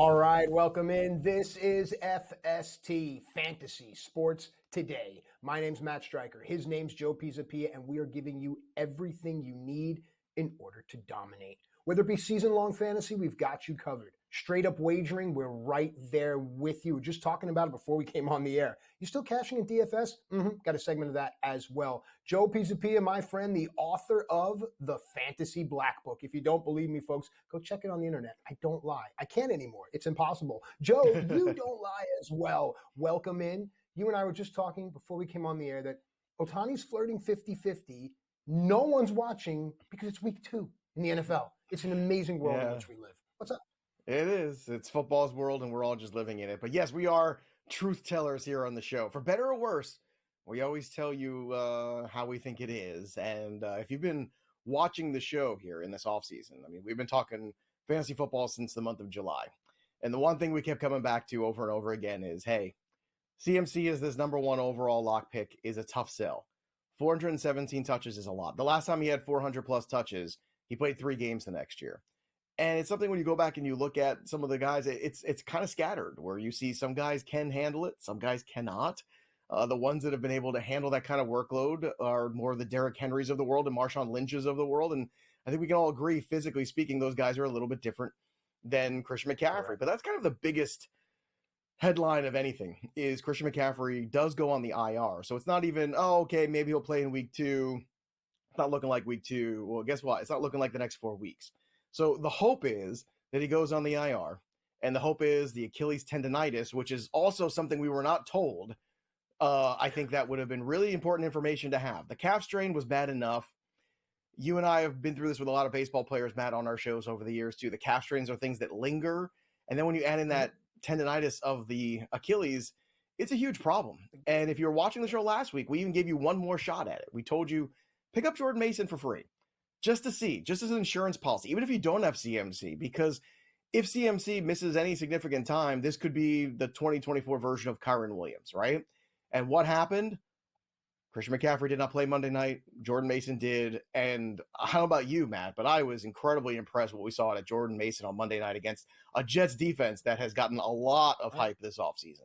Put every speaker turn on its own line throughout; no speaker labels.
All right, welcome in. This is FST, Fantasy Sports Today. My name's Matt Striker. His name's Joe Pisapia, and we are giving you everything you need in order to dominate. Whether it be season-long fantasy, we've got you covered. Straight up wagering, we're right there with you. We're just talking about it before we came on the air. You still cashing in DFS? Got a segment of that as well. Joe Pisapia, my friend, the author of the Fantasy Black Book. If you don't believe me, folks, go check it on the internet. I don't lie. I can't anymore. It's impossible. Joe, you don't lie as well. Welcome in. You and I were just talking before we came on the air that Ohtani's flirting 50-50. No one's watching because it's week 2 in the NFL. It's an amazing world in which we live. What's up?
It is. It's football's world, and we're all just living in it. But yes, we are truth tellers here on the show. For better or worse, we always tell you how we think it is. And if you've been watching the show here in this offseason, I mean, we've been talking fantasy football since the month of July. And the one thing we kept coming back to over and over again is, hey, CMC is this number 1 overall lock pick is a tough sell. 417 touches is a lot. The last time he had 400-plus touches, he played 3 games the next year. And it's something when you go back and you look at some of the guys, it's kind of scattered where you see some guys can handle it, some guys cannot. The ones that have been able to handle that kind of workload are more the Derrick Henrys of the world and Marshawn Lynch's of the world. And I think we can all agree, physically speaking, those guys are a little bit different than Christian McCaffrey. Right. But that's kind of the biggest headline of anything is Christian McCaffrey does go on the IR. So it's not even, okay, maybe he'll play in week 2. It's not looking like week 2. Well, guess what? It's not looking like the next 4 weeks. So the hope is that he goes on the IR, and the hope is the Achilles tendonitis, which is also something we were not told. I think that would have been really important information to have. The calf strain was bad enough. You and I have been through this with a lot of baseball players, Matt, on our shows over the years too. The calf strains are things that linger, and then when you add in that tendonitis of the Achilles, it's a huge problem. And if you were watching the show last week, we even gave you one more shot at it. We told you, pick up Jordan Mason for free. Just to see, just as an insurance policy, even if you don't have CMC, because if CMC misses any significant time, this could be the 2024 version of Kyren Williams, right? And what happened? Christian McCaffrey did not play Monday night. Jordan Mason did. And I don't know about you, Matt, but I was incredibly impressed with what we saw at Jordan Mason on Monday night against a Jets defense that has gotten a lot of hype this offseason.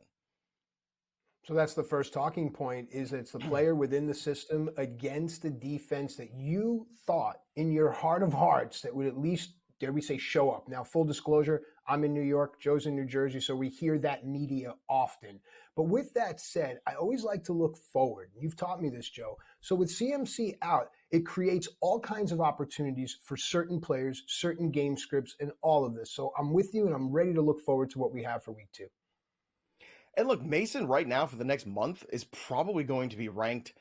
So that's the first talking point, is it's the player within the system against a defense that you thought in your heart of hearts that would at least, dare we say, show up. Now, full disclosure, I'm in New York, Joe's in New Jersey, so we hear that media often. But with that said, I always like to look forward. You've taught me this, Joe. So with CMC out, it creates all kinds of opportunities for certain players, certain game scripts, and all of this. So I'm with you, and I'm ready to look forward to what we have for week 2.
And look, Mason right now for the next month is probably going to be ranked,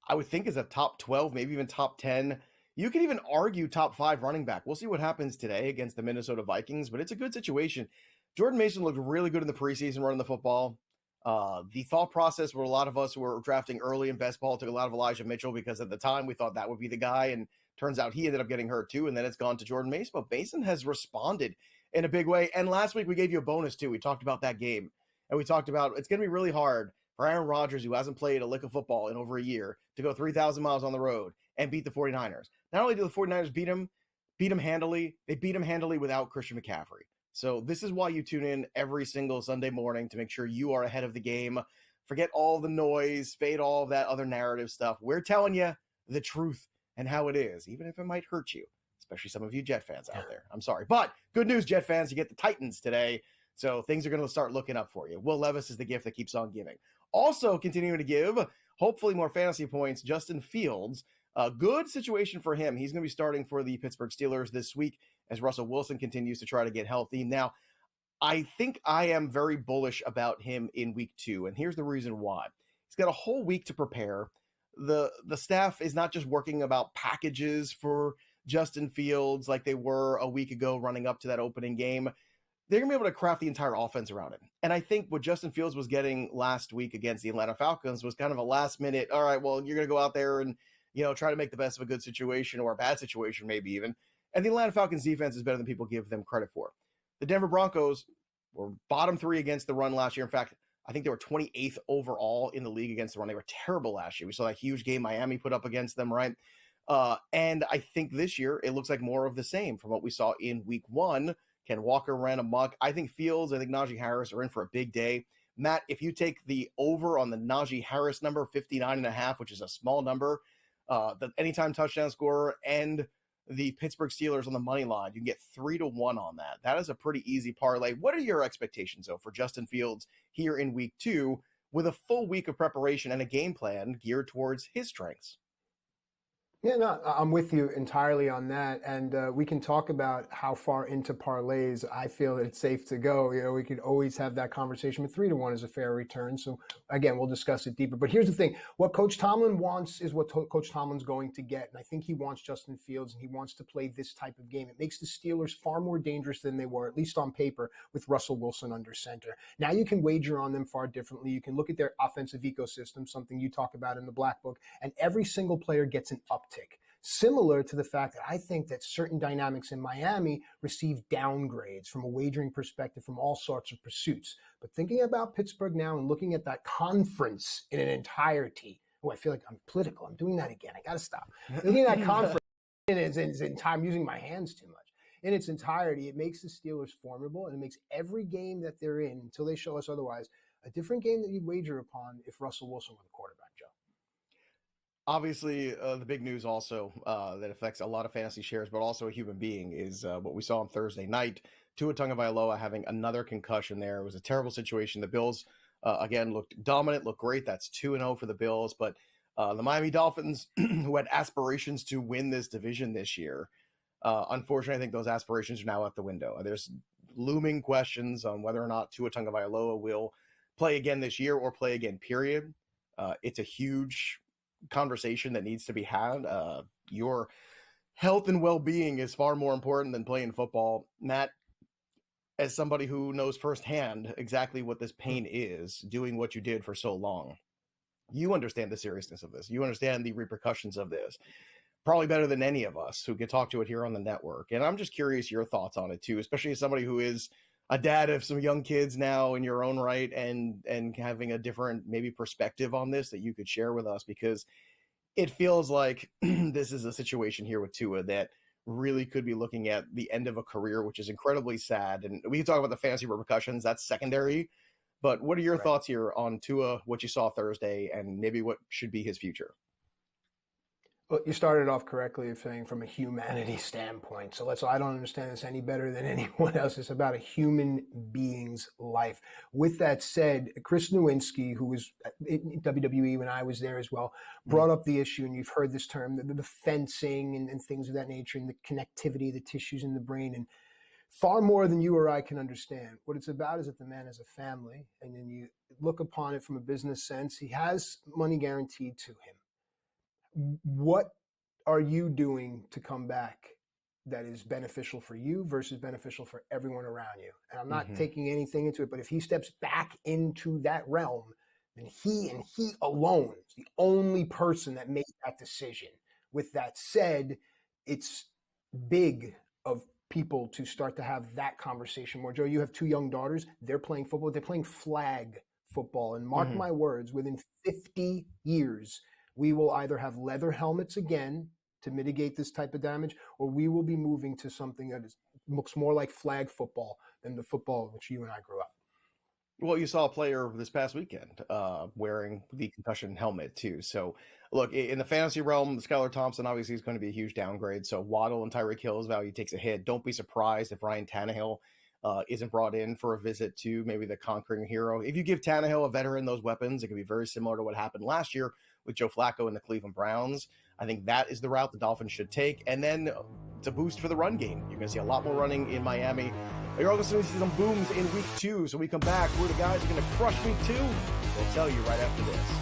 I would think, as a top 12, maybe even top 10. You can even argue top 5 running back. We'll see what happens today against the Minnesota Vikings, but it's a good situation. Jordan Mason looked really good in the preseason running the football. The thought process where a lot of us who were drafting early in best ball took a lot of Elijah Mitchell because at the time we thought that would be the guy, and turns out he ended up getting hurt too, and then it's gone to Jordan Mason. But Mason has responded in a big way, and last week we gave you a bonus too. We talked about that game. And we talked about it's going to be really hard for Aaron Rodgers, who hasn't played a lick of football in over a year, to go 3,000 miles on the road and beat the 49ers. Not only do the 49ers beat him handily, they beat him handily without Christian McCaffrey. So this is why you tune in every single Sunday morning, to make sure you are ahead of the game. Forget all the noise, fade all of that other narrative stuff. We're telling you the truth and how it is, even if it might hurt you, especially some of you Jet fans out there. I'm sorry. But good news, Jet fans, you get the Titans today. So things are going to start looking up for you. Will Levis is the gift that keeps on giving. Also continuing to give, hopefully more fantasy points, Justin Fields. A good situation for him. He's going to be starting for the Pittsburgh Steelers this week as Russell Wilson continues to try to get healthy. Now, I think I am very bullish about him in week 2, and here's the reason why. He's got a whole week to prepare. The staff is not just working about packages for Justin Fields like they were a week ago running up to that opening game. They're going to be able to craft the entire offense around him. And I think what Justin Fields was getting last week against the Atlanta Falcons was kind of a last minute, all right, well, you're going to go out there and, try to make the best of a good situation or a bad situation, maybe even. And the Atlanta Falcons defense is better than people give them credit for. The Denver Broncos were bottom 3 against the run last year. In fact, I think they were 28th overall in the league against the run. They were terrible last year. We saw that huge game Miami put up against them, right? And I think this year it looks like more of the same from what we saw in week 1 Ken Walker ran amok. I think Fields, I think Najee Harris are in for a big day. Matt, if you take the over on the Najee Harris number, 59.5, which is a small number, the anytime touchdown scorer, and the Pittsburgh Steelers on the money line, you can get 3-1 on that. That is a pretty easy parlay. What are your expectations, though, for Justin Fields here in week 2 with a full week of preparation and a game plan geared towards his strengths?
Yeah, no, I'm with you entirely on that. And we can talk about how far into parlays I feel that it's safe to go. We could always have that conversation, but 3-1 is a fair return. So again, we'll discuss it deeper. But here's the thing. What Coach Tomlin wants is what Coach Tomlin's going to get. And I think he wants Justin Fields, and he wants to play this type of game. It makes the Steelers far more dangerous than they were, at least on paper, with Russell Wilson under center. Now you can wager on them far differently. You can look at their offensive ecosystem, something you talk about in the Black Book, and every single player gets an uptick. Similar to the fact that I think that certain dynamics in Miami receive downgrades from a wagering perspective from all sorts of pursuits. But thinking about Pittsburgh now and looking at that conference in an entirety, I feel like I'm political. I'm doing that again. I got to stop. Looking at that conference in its entirety, I'm using my hands too much. In its entirety, it makes the Steelers formidable, and it makes every game that they're in, until they show us otherwise, a different game that you'd wager upon if Russell Wilson were the quarterback, Joe.
Obviously, the big news also that affects a lot of fantasy shares, but also a human being, is what we saw on Thursday night. Tua Tagovailoa having another concussion there. It was a terrible situation. The Bills, again, looked dominant, looked great. That's 2-0 for the Bills. But the Miami Dolphins, who had aspirations to win this division this year, unfortunately, I think those aspirations are now out the window. There's looming questions on whether or not Tua Tagovailoa will play again this year or play again, period. It's a huge conversation that needs to be had. Your health and well-being is far more important than playing football. Matt, as somebody who knows firsthand exactly what this pain is, doing what you did for so long, you understand the seriousness of this. You understand the repercussions of this probably better than any of us who can talk to it here on the network. And I'm just curious your thoughts on it too, especially as somebody who is a dad of some young kids now in your own right, and having a different maybe perspective on this that you could share with us, because it feels like this is a situation here with Tua that really could be looking at the end of a career, which is incredibly sad. And we can talk about the fantasy repercussions, that's secondary. But what are your thoughts here on Tua, what you saw Thursday, and maybe what should be his future?
Well, you started off correctly saying from a humanity standpoint. So I don't understand this any better than anyone else. It's about a human being's life. With that said, Chris Nowinski, who was in WWE when I was there as well, brought up the issue, and you've heard this term, the fencing and things of that nature, and the connectivity, the tissues in the brain, and far more than you or I can understand. What it's about is that the man has a family, and then you look upon it from a business sense. He has money guaranteed to him. What are you doing to come back that is beneficial for you versus beneficial for everyone around you? And I'm not taking anything into it, but if he steps back into that realm, then he alone is the only person that made that decision. With that said, it's big of people to start to have that conversation more. Joe, you have 2 young daughters. They're playing football. They're playing flag football. And mark my words, within 50 years, we will either have leather helmets again to mitigate this type of damage, or we will be moving to something that looks more like flag football than the football in which you and I grew up.
Well, you saw a player this past weekend wearing the concussion helmet too. So look, in the fantasy realm, Skylar Thompson obviously is going to be a huge downgrade. So Waddle and Tyreek Hill's value takes a hit. Don't be surprised if Ryan Tannehill isn't brought in for a visit to maybe the conquering hero. If you give Tannehill, a veteran, those weapons, it could be very similar to what happened last year with Joe Flacco and the Cleveland Browns. I think that is the route the Dolphins should take. And then it's a boost for the run game. You're going to see a lot more running in Miami. You're also going to see some booms in week 2. So we come back, who are the guys who are going to crush week 2? We'll tell you right after this.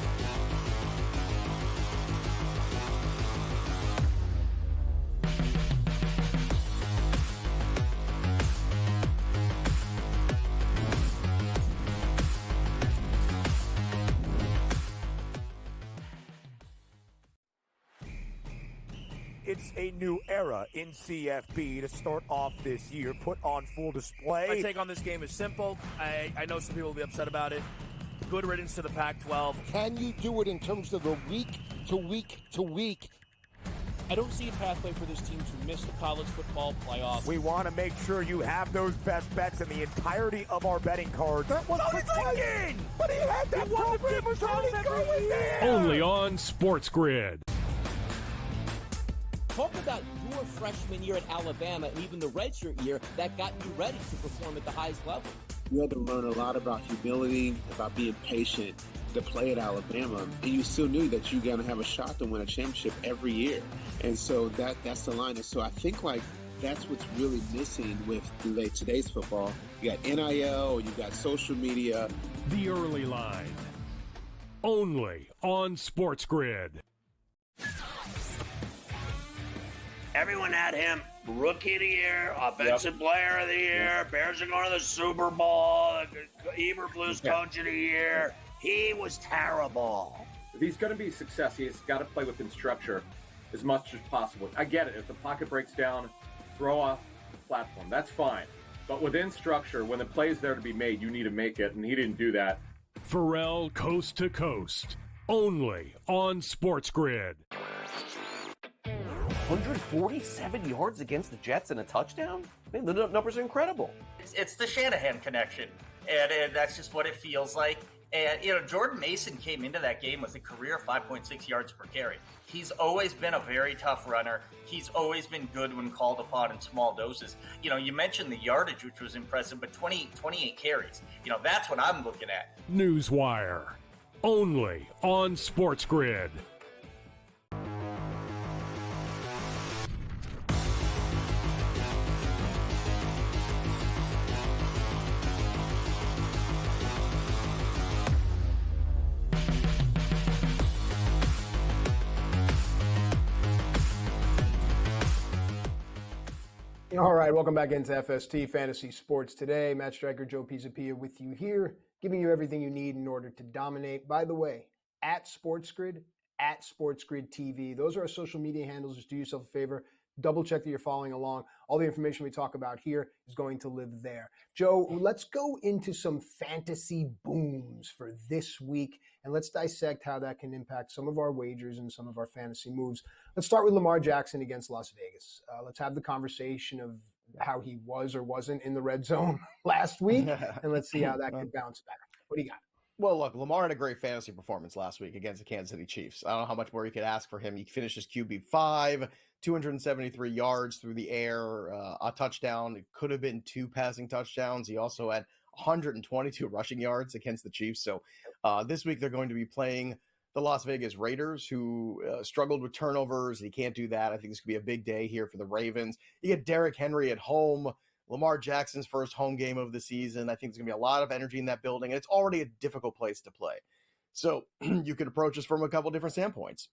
It's a new era in CFB to start off this year, put on full display.
My take on this game is simple. I know some people will be upset about it. Good riddance to the Pac-12.
Can you do it in terms of the week to week to week?
I don't see a pathway for this team to miss the college football playoffs.
We want to make sure you have those best bets in the entirety of our betting cards. That was thinking! But he had that program was already going there!
Only on SportsGrid.
Talk about your freshman year at Alabama and even the redshirt year that got you ready to perform at the highest level.
You had to learn a lot about humility, about being patient to play at Alabama, and you still knew that you're going to have a shot to win a championship every year. And so that's the line. And so I think that's what's really missing with today's football. You got NIL, you got social media.
The Early Line. Only on SportsGrid.
Everyone had him Rookie of the Year, Offensive Player of the Year, Bears are going to the Super Bowl, Eberflus Coach of the Year. He was terrible.
If he's going to be a success, he's got to play within structure as much as possible. I get it. If the pocket breaks down, throw off the platform. That's fine. But within structure, when the play is there to be made, you need to make it, and he didn't do that.
Pharrell Coast to Coast. Only on SportsGrid.
147 yards against the Jets and a touchdown? Man, the numbers are incredible.
It's the Shanahan connection, and that's just what it feels like. And, Jordan Mason came into that game with a career 5.6 yards per carry. He's always been a very tough runner. He's always been good when called upon in small doses. You mentioned the yardage, which was impressive, but 28 carries. That's what I'm looking at.
Newswire. Only on SportsGrid.
All right, welcome back into FST Fantasy Sports Today. Matt Striker, Joe Pisapia with you here, giving you everything you need in order to dominate. By the way, at SportsGrid TV. Those are our social media handles. Just do yourself a favor. Double check that you're following along. All the information we talk about here is going to live there. Joe, let's go into some fantasy booms for this week, and let's dissect how that can impact some of our wagers and some of our fantasy moves. Let's start with Lamar Jackson against Las Vegas. Let's have the conversation of how he was or wasn't in the red zone last week, and let's see how that can bounce back. What do you got?
Well, look, Lamar had a great fantasy performance last week against the Kansas City Chiefs. I don't know how much more you could ask for him. He finished his QB5, 273 yards through the air, a touchdown. It could have been 2 passing touchdowns. He also had 122 rushing yards against the Chiefs. So this week they're going to be playing the Las Vegas Raiders, who struggled with turnovers. He can't do that. I think this could be a big day here for the Ravens. You get Derrick Henry at home. Lamar Jackson's first home game of the season. I think there's going to be a lot of energy in that building, and it's already a difficult place to play. So you could approach this from a couple different standpoints.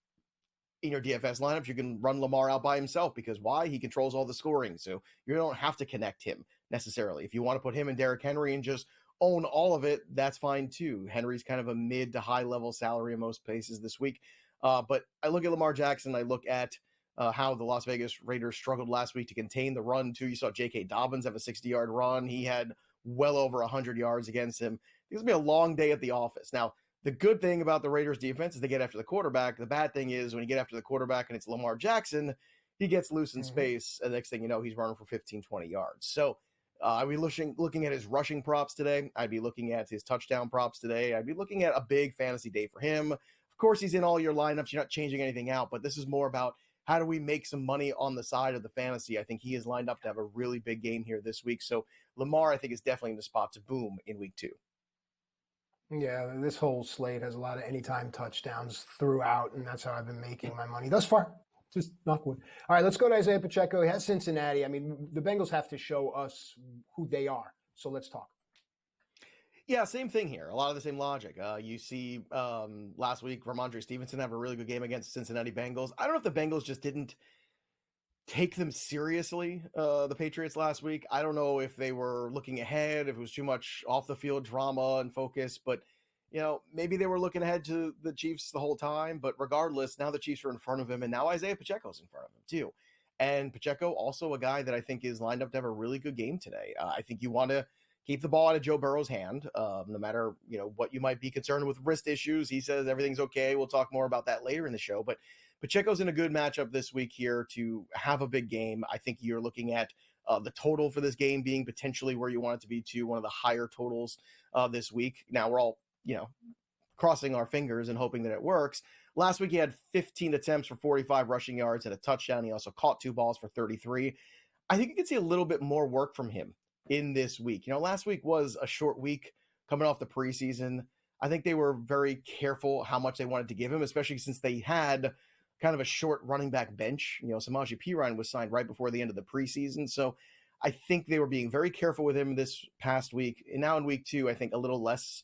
In your DFS lineups, you can run Lamar out by himself because why? He controls all the scoring, so you don't have to connect him necessarily. If you want to put him and Derrick Henry and just own all of it, that's fine too. Henry's kind of a mid to high level salary in most places this week. But I look at Lamar Jackson, I look at how the Las Vegas Raiders struggled last week to contain the run, too. You saw J.K. Dobbins have a 60-yard run. He had well over 100 yards against him. It's going to be a long day at the office. Now, the good thing about the Raiders' defense is they get after the quarterback. The bad thing is when you get after the quarterback and it's Lamar Jackson, he gets loose in space, and the next thing you know, he's running for 15, 20 yards. So I'd be looking at his rushing props today. I'd be looking at his touchdown props today. I'd be looking at a big fantasy day for him. Of course, he's in all your lineups. You're not changing anything out, but this is more about how do we make some money on the side of the fantasy? I think he is lined up to have a really big game here this week. So Lamar, I think, is definitely in the spot to boom in week 2.
Yeah, this whole slate has a lot of anytime touchdowns throughout, and that's how I've been making my money thus far. Just knock wood. All right, let's go to Isaiah Pacheco. He has Cincinnati. I mean, the Bengals have to show us who they are. So let's talk.
Yeah, same thing here. A lot of the same logic. You see last week, Ramondre Stevenson have a really good game against the Cincinnati Bengals. I don't know if the Bengals just didn't take them seriously, the Patriots last week. I don't know if they were looking ahead, if it was too much off-the-field drama and focus. But, maybe they were looking ahead to the Chiefs the whole time. But regardless, now the Chiefs are in front of him, and now Isaiah Pacheco's in front of him too. And Pacheco, also a guy that I think is lined up to have a really good game today. I think you want to keep the ball out of Joe Burrow's hand, no matter, what you might be concerned with wrist issues. He says everything's okay. We'll talk more about that later in the show. But Pacheco's in a good matchup this week here to have a big game. I think you're looking at the total for this game being potentially where you want it to be to one of the higher totals this week. Now we're all, crossing our fingers and hoping that it works. Last week he had 15 attempts for 45 rushing yards and a touchdown. He also caught 2 balls for 33. I think you can see a little bit more work from him in this week. Last week was a short week coming off the preseason. I think they were very careful how much they wanted to give him, especially since they had kind of a short running back bench. Samaje Perine was signed right before the end of the preseason. So I think they were being very careful with him this past week. And now in week 2, I think a little less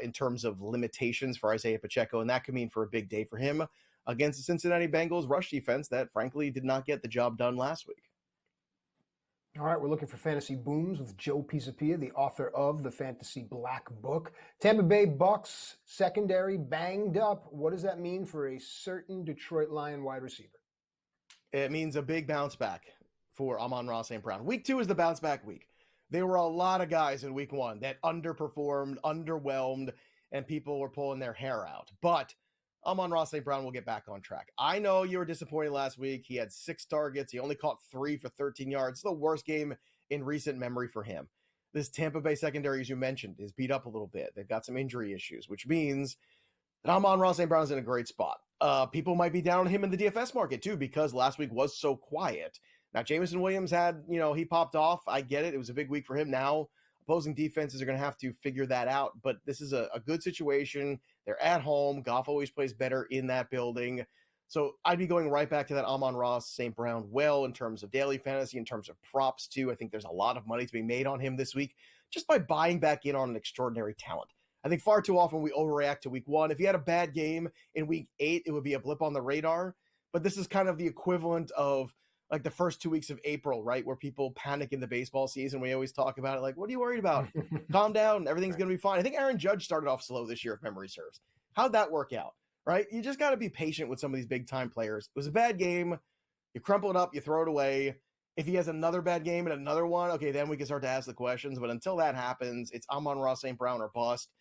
in terms of limitations for Isaiah Pacheco. And that could mean for a big day for him against the Cincinnati Bengals rush defense that frankly did not get the job done last week.
All right, we're looking for fantasy booms with Joe Pisapia, the author of the Fantasy Black Book. Tampa Bay Bucks secondary banged up. What does that mean for a certain Detroit Lion wide receiver?
It means a big bounce back for Amon-Ra St. Brown. Week 2 is the bounce back week. There were a lot of guys in week 1 that underperformed, underwhelmed, and people were pulling their hair out. But Amon-Ra St. Brown will get back on track. I know you were disappointed last week. He had 6 targets. He only caught 3 for 13 yards. It's the worst game in recent memory for him. This Tampa Bay secondary, as you mentioned, is beat up a little bit. They've got some injury issues, which means that Amon-Ra St. Brown is in a great spot. People might be down on him in the DFS market too, because last week was so quiet. Now, Jameson Williams had, he popped off. I get it. It was a big week for him. Now, opposing defenses are going to have to figure that out, but this is a good situation. They're at home. Goff always plays better in that building. So I'd be going right back to that Amon-Ra St. Brown well in terms of daily fantasy, in terms of props too. I think there's a lot of money to be made on him this week just by buying back in on an extraordinary talent. I think far too often we overreact to week 1. If he had a bad game in week 8, it would be a blip on the radar. But this is kind of the equivalent of like the first 2 weeks of April, right? Where people panic in the baseball season. We always talk about it. Like, what are you worried about? Calm down. Everything's going to be fine. I think Aaron Judge started off slow this year, if memory serves. How'd that work out, right? You just got to be patient with some of these big time players. It was a bad game. You crumple it up, you throw it away. If he has another bad game and another one, okay, then we can start to ask the questions. But until that happens, it's Amon-Ra St. Brown or bust.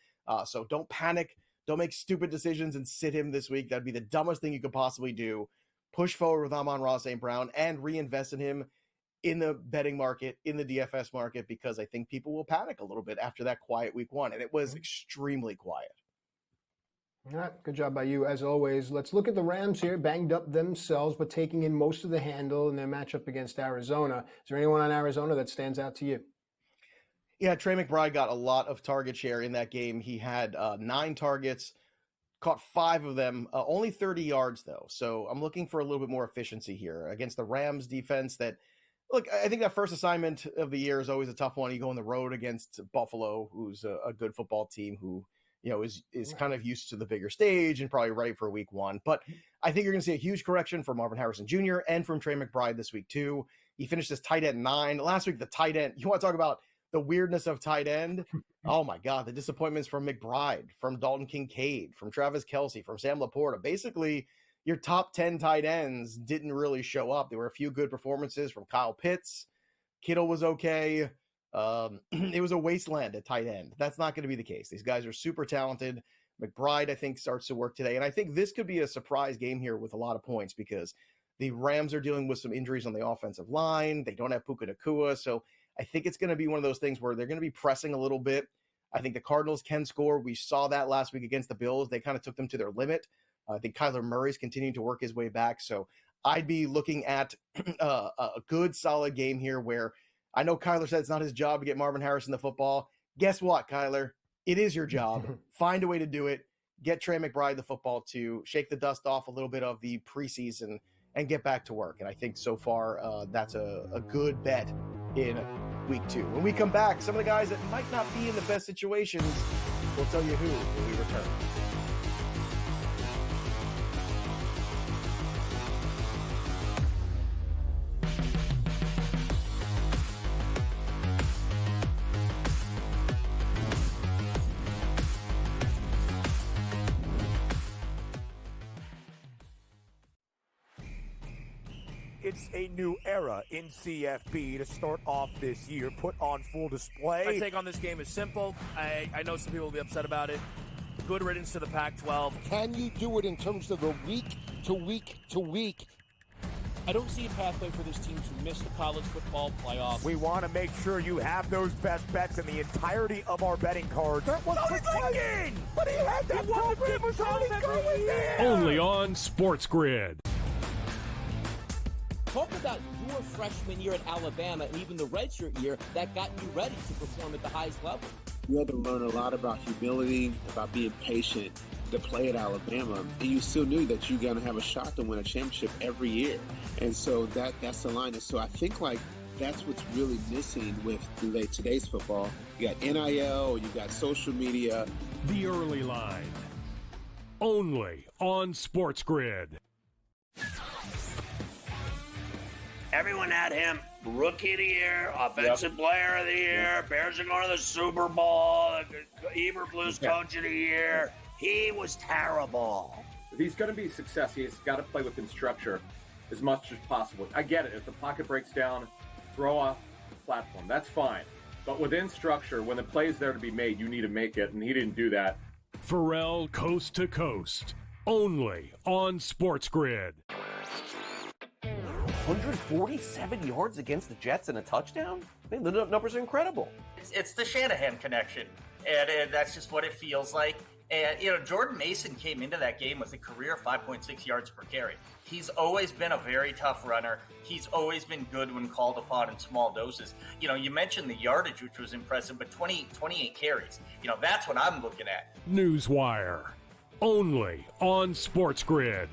So don't panic. Don't make stupid decisions and sit him this week. That'd be the dumbest thing you could possibly do. Push forward with Amon-Ra St. Brown and reinvest in him in the betting market, in the DFS market, because I think people will panic a little bit after that quiet week 1. And it was extremely quiet.
All right, good job by you, as always. Let's look at the Rams here, banged up themselves, but taking in most of the handle in their matchup against Arizona. Is there anyone on Arizona that stands out to you?
Yeah, Trey McBride got a lot of target share in that game. He had 9 targets, caught 5 of them, only 30 yards, though. So I'm looking for a little bit more efficiency here against the Rams defense that, look, I think that first assignment of the year is always a tough one. You go on the road against Buffalo, who's a good football team who, is kind of used to the bigger stage and probably ready for week 1. But I think you're going to see a huge correction from Marvin Harrison Jr. and from Trey McBride this week, too. He finished as tight end 9. Last week, the tight end, you want to talk about the weirdness of tight end? Oh, my God, the disappointments from McBride, from Dalton Kincaid, from Travis Kelce, from Sam Laporta. Basically, your top 10 tight ends didn't really show up. There were a few good performances from Kyle Pitts. Kittle was okay. It was a wasteland at tight end. That's not going to be the case. These guys are super talented. McBride, I think, starts to work today. And I think this could be a surprise game here with a lot of points because the Rams are dealing with some injuries on the offensive line. They don't have Puka Nacua. So I think it's going to be one of those things where they're going to be pressing a little bit. I think the Cardinals can score. We saw that last week against the Bills. They kind of took them to their limit. I think Kyler Murray's continuing to work his way back. So I'd be looking at a good, solid game here where I know Kyler said it's not his job to get Marvin Harrison the football. Guess what, Kyler? It is your job. Find a way to do it. Get Trey McBride the football to shake the dust off a little bit of the preseason and get back to work. And I think so far that's a good bet in week 2. When we come back, some of the guys that might not be in the best situations, we'll tell you who when we return.
it's a new era in CFB to start off this year, put on full display.
My take on this game is simple. I know some people will be upset about it. Good riddance to the Pac-12.
Can you do it in terms of the week to week to week?
I don't see a pathway for this team to miss the college football playoffs.
We want to make sure you have those best bets in the entirety of our betting cards. That was thinking! But he had that program was already going there!
Only on SportsGrid.
Talk about your freshman year at Alabama and even the redshirt year that got you ready to perform at the highest level.
You had to learn a lot about humility, about being patient to play at Alabama, and you still knew that you're going to have a shot to win a championship every year. And so that's the line. And so I think that's what's really missing with today's football. You got NIL, you got social media.
The Early Line. Only on SportsGrid.
Everyone had him rookie of the year, offensive player of the year. Bears are going to the Super Bowl. Eberflus coach of the year. He was terrible.
If he's going to be a success, he's got to play within structure as much as possible. I get it. If the pocket breaks down, throw off the platform. That's fine. But within structure, when the play is there to be made, you need to make it, and he didn't do that.
Pharrell Coast to Coast. Only on SportsGrid.
147 yards against the Jets and a touchdown? Man, the numbers are incredible.
It's the Shanahan connection, and that's just what it feels like. And, Jordan Mason came into that game with a career 5.6 yards per carry. He's always been a very tough runner. He's always been good when called upon in small doses. You mentioned the yardage, which was impressive, but 28 carries. That's what I'm looking at.
Newswire. Only on SportsGrid.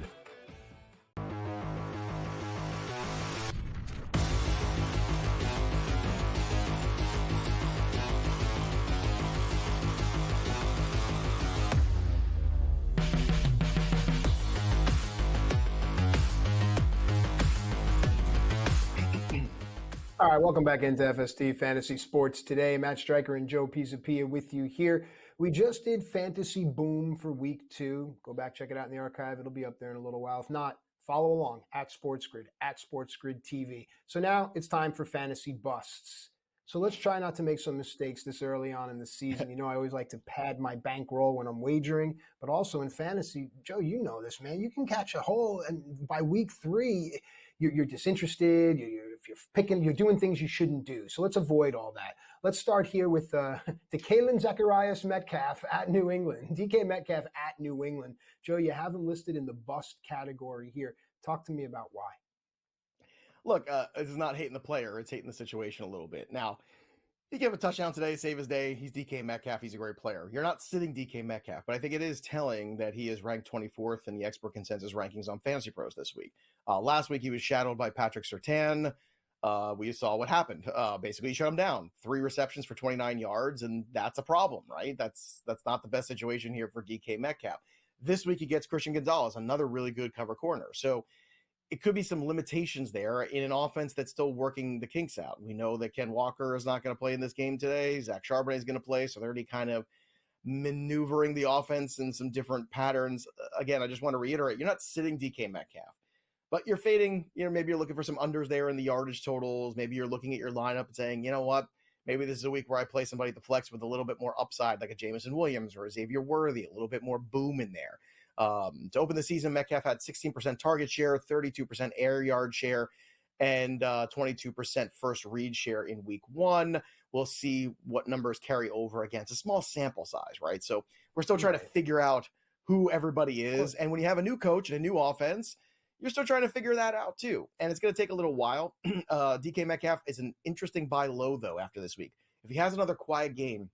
All right, welcome back into FST Fantasy Sports Today. Matt Striker and Joe Pisapia with you here. We just did Fantasy Boom for week 2. Go back, check it out in the archive. It'll be up there in a little while. If not, follow along at SportsGrid TV. So now it's time for Fantasy Busts. So let's try not to make some mistakes this early on in the season. I always like to pad my bankroll when I'm wagering, but also in fantasy, Joe, you know this, man. You can catch a hole, and by week 3, you're disinterested. You're doing things you shouldn't do. So let's avoid all that. Let's start here with Kalen Zacharias Metcalf at New England. DK Metcalf at New England. Joe, you have him listed in the bust category here. Talk to me about why.
Look, this is not hating the player. It's hating the situation a little bit. Now, he gave a touchdown today, save his day. He's DK Metcalf. He's a great player. You're not sitting DK Metcalf, but I think it is telling that he is ranked 24th in the expert consensus rankings on Fantasy Pros this week. Last week, he was shadowed by Patrick Surtain. We saw what happened. Basically, he shut him down. 3 receptions for 29 yards, and that's a problem, right? That's not the best situation here for DK Metcalf. This week, he gets Christian Gonzalez, another really good cover corner. So it could be some limitations there in an offense that's still working the kinks out. We know that Ken Walker is not going to play in this game today. Zach Charbonnet is going to play, so they're already kind of maneuvering the offense in some different patterns. Again, I just want to reiterate, you're not sitting DK Metcalf, but you're fading, maybe you're looking for some unders there in the yardage totals. Maybe you're looking at your lineup and saying, you know what, maybe this is a week where I play somebody at the flex with a little bit more upside, like a Jameson Williams or a Xavier Worthy, a little bit more boom in there. To open the season, Metcalf had 16% target share, 32% air yard share, and 22% first read share in week 1. We'll see what numbers carry over again. It's a small sample size, right? So we're still trying to figure out who everybody is. And when you have a new coach and a new offense, you're still trying to figure that out too. And it's going to take a little while. DK Metcalf is an interesting buy low, though, after this week. If he has another quiet game,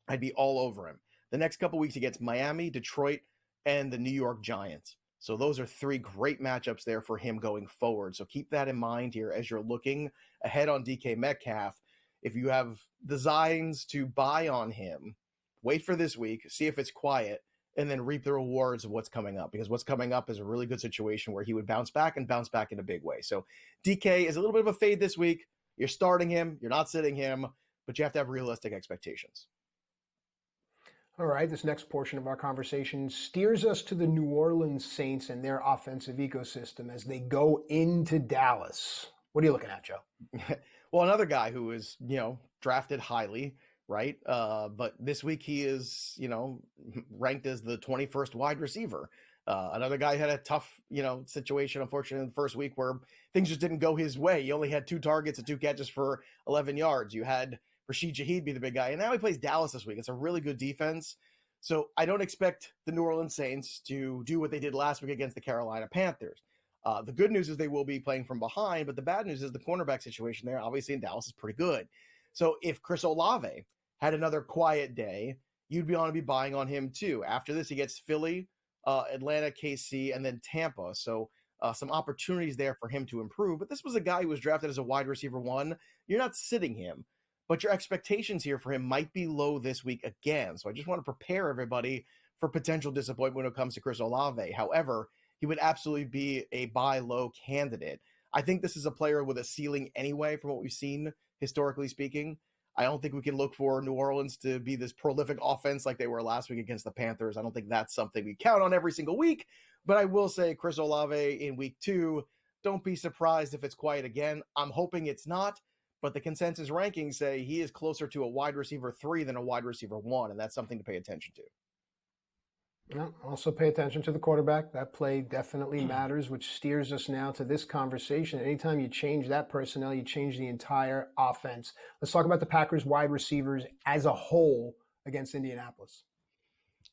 I'd be all over him. The next couple weeks, he gets Miami, Detroit, and the New York Giants. So those are 3 great matchups there for him going forward. So keep that in mind here as you're looking ahead on DK Metcalf. If you have designs to buy on him, wait for this week, see if it's quiet, and then reap the rewards of what's coming up. Because what's coming up is a really good situation where he would bounce back in a big way. So DK is a little bit of a fade this week. You're starting him. You're not sitting him. But you have to have realistic expectations.
All right, this next portion of our conversation steers us to the New Orleans Saints and their offensive ecosystem as they go into Dallas. What are you looking at, Joe?
Well, another guy who is, drafted highly, right? But this week he is, ranked as the 21st wide receiver. Another guy had a tough, situation, unfortunately, in the first week where things just didn't go his way. He only had 2 targets and 2 catches for 11 yards. You had Rashid Shaheed be the big guy. And now he plays Dallas this week. It's a really good defense. So I don't expect the New Orleans Saints to do what they did last week against the Carolina Panthers. The good news is they will be playing from behind, but the bad news is the cornerback situation there, obviously in Dallas, is pretty good. So if Chris Olave had another quiet day, you'd want to be buying on him too. After this, he gets Philly, Atlanta, KC, and then Tampa. So some opportunities there for him to improve. But this was a guy who was drafted as a wide receiver 1. You're not sitting him, but your expectations here for him might be low this week again. So I just want to prepare everybody for potential disappointment when it comes to Chris Olave. However, he would absolutely be a buy low candidate. I think this is a player with a ceiling anyway, from what we've seen, historically speaking. I don't think we can look for New Orleans to be this prolific offense like they were last week against the Panthers. I don't think that's something we count on every single week. But I will say Chris Olave in week 2, don't be surprised if it's quiet again. I'm hoping it's not, but the consensus rankings say he is closer to a wide receiver 3 than a wide receiver 1, and that's something to pay attention to.
Yeah, also pay attention to the quarterback. That play definitely matters, which steers us now to this conversation. Anytime you change that personnel, you change the entire offense. Let's talk about the Packers wide receivers as a whole against Indianapolis.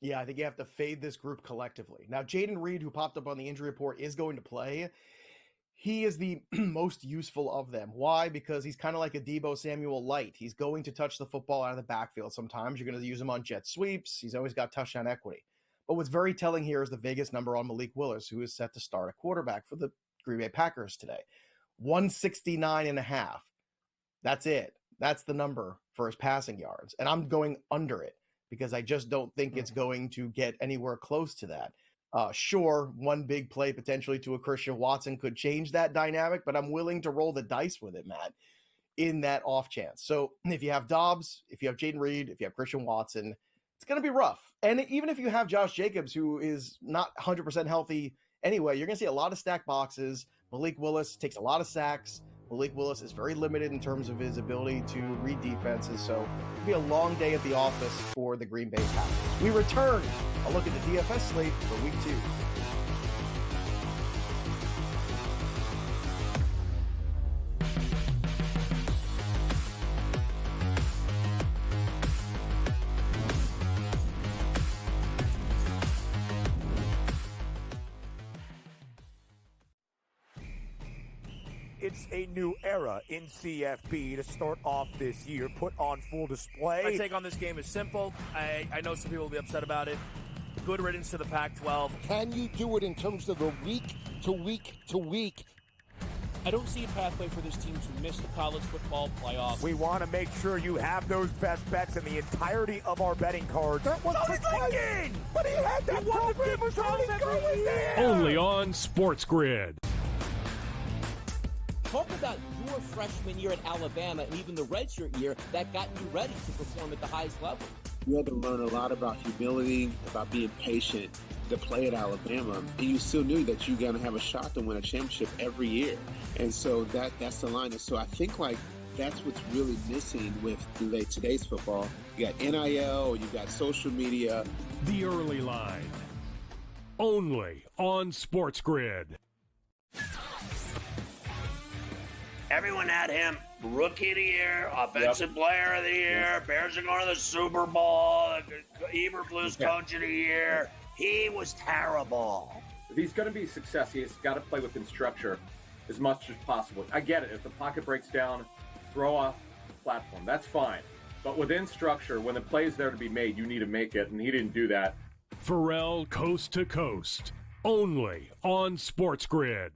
Yeah, I think you have to fade this group collectively. Now, Jaden Reed, who popped up on the injury report, is going to play. He is the most useful of them. Why? Because he's kind of like a Deebo Samuel light. He's going to touch the football out of the backfield. Sometimes you're going to use him on jet sweeps. He's always got touchdown equity. But what's very telling here is the Vegas number on Malik Willis, who is set to start a quarterback for the Green Bay Packers today. 169.5. That's it. That's the number for his passing yards. And I'm going under it because I just don't think it's going to get anywhere close to that. Sure, one big play potentially to a Christian Watson could change that dynamic, but I'm willing to roll the dice with it, Matt, in that off chance. So if you have Dobbs, if you have Jaden Reed, if you have Christian Watson, it's going to be rough. And even if you have Josh Jacobs, who is not 100% healthy anyway, you're going to see a lot of stack boxes. Malik Willis takes a lot of sacks. Malik Willis is very limited in terms of his ability to read defenses. So it'll be a long day at the office for the Green Bay Packers. We return a look at the DFS slate for week 2.
It's a new era in CFP to start off this year, put on full display.
My take on this game is simple. I know some people will be upset about it. Good riddance to the Pac-12.
Can you do it in terms of the week to week to week?
I don't see a pathway for this team to miss the college football playoff.
We want to make sure you have those best bets in the entirety of our betting cards. That was thinking! But he had that program was already going there!
Only on SportsGrid.
Talk about your freshman year at Alabama and even the redshirt year that got you ready to perform at the highest level.
You had to learn a lot about humility, about being patient to play at Alabama. And you still knew that you're going to have a shot to win a championship every year. And so that's the line. And so I think that's what's really missing with today's football. You got NIL, you got social media.
The early line. Only on SportsGrid.
Everyone had him rookie of the year, offensive player of the year. Bears are going to the Super Bowl. Eberflus coach of the year. He was terrible.
If he's going to be a success, he's got to play within structure as much as possible. I get it. If the pocket breaks down, throw off the platform. That's fine. But within structure, when the play is there to be made, you need to make it, and he didn't do that.
Pharrell Coast to Coast. Only on SportsGrid.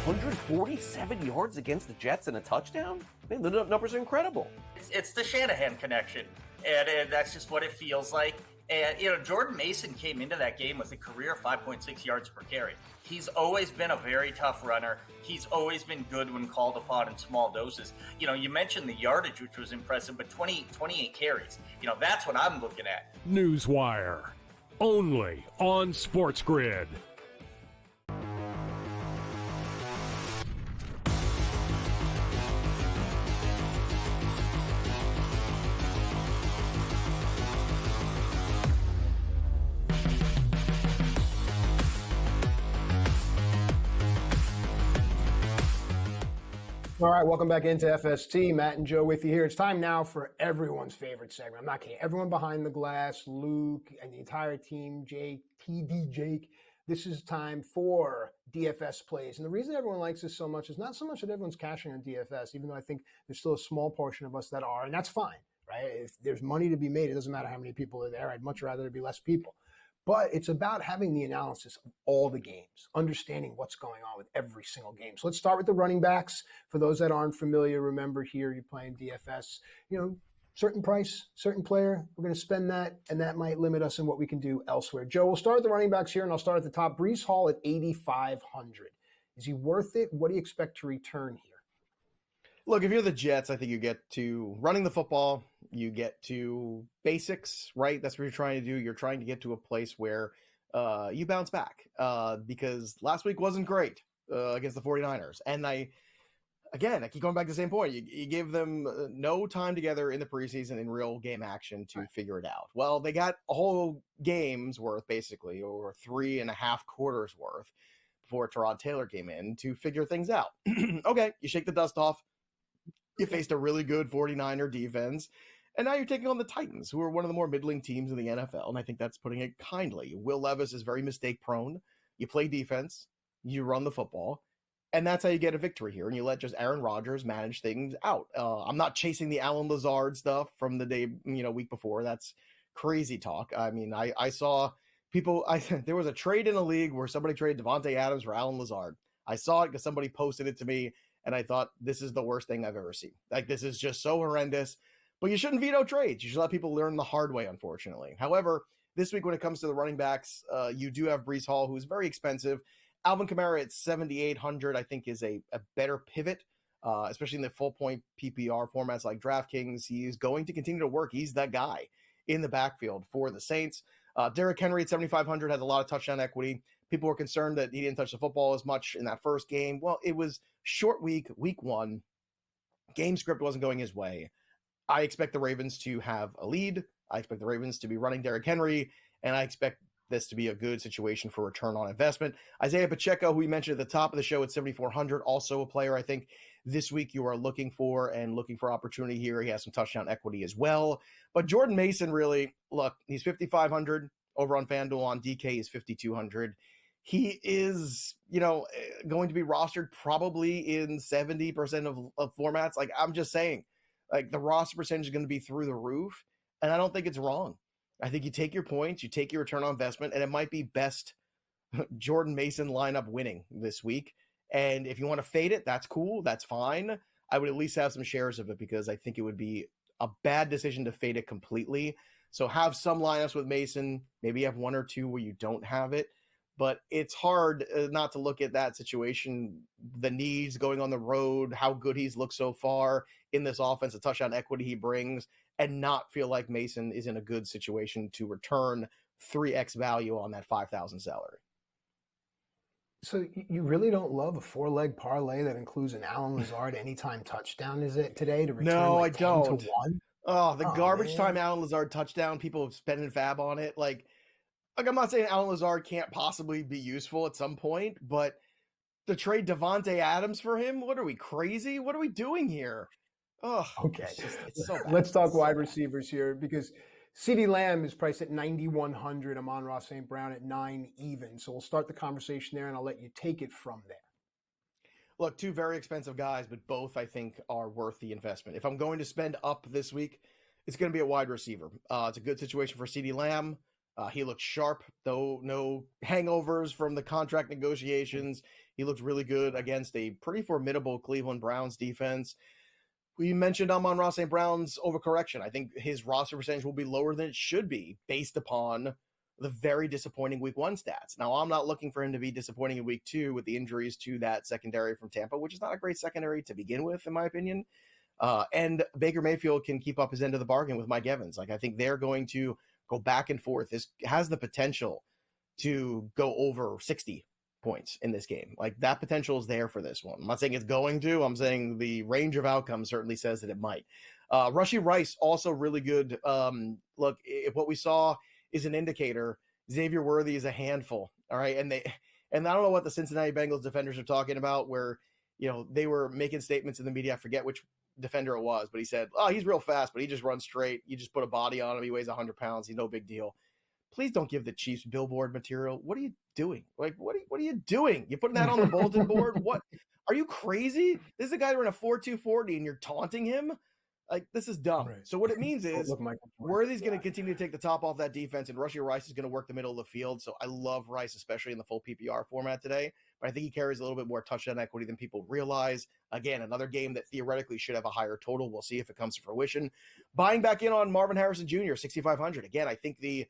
147 yards against the Jets and a touchdown? Man, the numbers are incredible.
It's the Shanahan connection, and that's just what it feels like. And, Jordan Mason came into that game with a career 5.6 yards per carry. He's always been a very tough runner. He's always been good when called upon in small doses. You mentioned the yardage, which was impressive, but 28 carries. That's what I'm looking at.
Newswire. Only on SportsGrid.
All right, welcome back into FST. Matt and Joe with you here. It's time now for everyone's favorite segment. I'm not kidding. Everyone behind the glass, Luke, and the entire team, Jake, TD Jake. This is time for DFS plays. And the reason everyone likes this so much is not so much that everyone's cashing on DFS, even though I think there's still a small portion of us that are, and that's fine, right? If there's money to be made, it doesn't matter how many people are there. I'd much rather there be less people. But it's about having the analysis of all the games, understanding what's going on with every single game. So let's start with the running backs. For those that aren't familiar, remember here you're playing DFS, certain price, certain player, we're going to spend that, and that might limit us in what we can do elsewhere. Joe, we'll start with the running backs here, and I'll start at the top. Breece Hall at 8,500. Is he worth it? What do you expect to return here?
Look, if you're the Jets, I think you get to running the football, you get to basics, right? That's what you're trying to do. You're trying to get to a place where you bounce back because last week wasn't great against the 49ers. And I keep going back to the same point. You give them no time together in the preseason in real game action to figure it out. Well, they got a whole game's worth, basically, or 3.5 quarters worth before Tyrod Taylor came in to figure things out. Okay, you shake the dust off. You faced a really good 49er defense, and now you're taking on the Titans, who are one of the more middling teams in the NFL, and I think that's putting it kindly. Will Levis is very mistake-prone. You play defense, you run the football, and that's how you get a victory here, and you let just Aaron Rodgers manage things out. I'm not chasing the Allen Lazard stuff from the day, week before. That's crazy talk. I mean, I saw people – there was a trade in a league where somebody traded Devontae Adams for Allen Lazard. I saw it because somebody posted it to me, and I thought, this is the worst thing I've ever seen. Like, this is just so horrendous. But you shouldn't veto trades. You should let people learn the hard way, unfortunately. However, this week when it comes to the running backs, you do have Breece Hall, who's very expensive. Alvin Kamara at 7,800, I think, is a better pivot, especially in the full-point PPR formats like DraftKings. He's going to continue to work. He's that guy in the backfield for the Saints. Derrick Henry at 7,500 has a lot of touchdown equity. People were concerned that he didn't touch the football as much in that first game. Well, it was short week 1. Game script wasn't going his way. I expect the Ravens to have a lead. I expect the Ravens to be running Derrick Henry, and I expect this to be a good situation for return on investment. Isaiah Pacheco, who we mentioned at the top of the show at 7,400, also a player I think this week you are looking for opportunity here. He has some touchdown equity as well. But Jordan Mason, really, look, he's 5,500 over on FanDuel. On DK, he's 5,200. He is, going to be rostered probably in 70% of formats. Like, I'm just saying, like, the roster percentage is going to be through the roof, and I don't think it's wrong. I think you take your points, you take your return on investment, and it might be best Jordan Mason lineup winning this week. And if you want to fade it, that's cool. That's fine. I would at least have some shares of it because I think it would be a bad decision to fade it completely. So have some lineups with Mason. Maybe you have one or two where you don't have it. But it's hard not to look at that situation, the needs going on the road, how good he's looked so far in this offense, the touchdown equity he brings, and not feel like Mason is in a good situation to return 3x value on that $5,000 salary.
So you really don't love a 4-leg parlay that includes an Allen Lazard anytime touchdown, is it today, to return
No, I
10
don't.
to 1?
Oh, the garbage time Allen Lazard touchdown, people have spent and fab on it. Like, I'm not saying Allen Lazard can't possibly be useful at some point, but to trade Devontae Adams for him, what are we, crazy? What are we doing here? Oh,
okay.
It's so bad.
Let's talk wide receivers here because CeeDee Lamb is priced at 9,100. Amon-Ra St. Brown at 9 even. So we'll start the conversation there, and I'll let you take it from there.
Look, two very expensive guys, but both I think are worth the investment. If I'm going to spend up this week, it's going to be a wide receiver. It's a good situation for CeeDee Lamb. He looked sharp, though no hangovers from the contract negotiations. He looked really good against a pretty formidable Cleveland Browns defense. We mentioned Amon-Ra St. Brown's overcorrection. I think his roster percentage will be lower than it should be based upon the very disappointing week 1 stats. Now, I'm not looking for him to be disappointing in week 2 with the injuries to that secondary from Tampa, which is not a great secondary to begin with, in my opinion. And Baker Mayfield can keep up his end of the bargain with Mike Evans. Like, I think they're going to go back and forth. This has the potential to go over 60 points in this game. Like, that potential is there for this one. I'm not saying it's going to. I'm saying the range of outcomes certainly says that it might. Rashee Rice, also really good. Look, if what we saw is an indicator, Xavier Worthy is a handful. All right. And I don't know what the Cincinnati Bengals defenders are talking about, where, they were making statements in the media. I forget which defender it was, but he said, oh, he's real fast, but he just runs straight. You just put a body on him. He weighs 100 pounds. He's no big deal. Please don't give the Chiefs billboard material. What are you doing? Like, what are you doing? You putting that on the bulletin board? What? Are you crazy? This is a guy running a 4.2 40 and you're taunting him? Like, this is dumb. Right. So what it means is Worthy's going to continue to take the top off that defense, and Rashee Rice is going to work the middle of the field. So I love Rice, especially in the full PPR format today. But I think he carries a little bit more touchdown equity than people realize. Again, another game that theoretically should have a higher total. We'll see if it comes to fruition. Buying back in on Marvin Harrison Jr., 6,500. Again, I think he's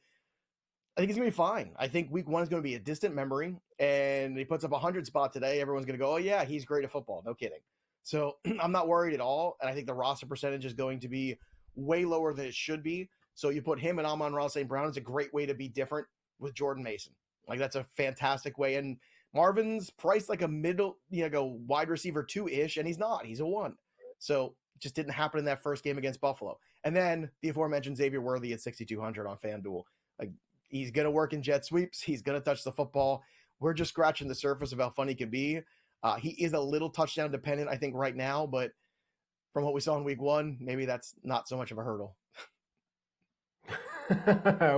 going to be fine. I think week 1 is going to be a distant memory, and he puts up a 100 spot today. Everyone's going to go, oh, yeah, he's great at football. No kidding. So I'm not worried at all, and I think the roster percentage is going to be way lower than it should be. So you put him and Amon-Ra St. Brown. It's a great way to be different with Jordan Mason. Like, that's a fantastic way. And Marvin's priced like a middle, wide receiver 2-ish, and he's not. He's a 1. So it just didn't happen in that first game against Buffalo. And then the aforementioned Xavier Worthy at 6,200 on FanDuel. Like, he's going to work in jet sweeps. He's going to touch the football. We're just scratching the surface of how fun he can be. He is a little touchdown dependent, I think, right now, but from what we saw in week 1, maybe that's not so much of a hurdle.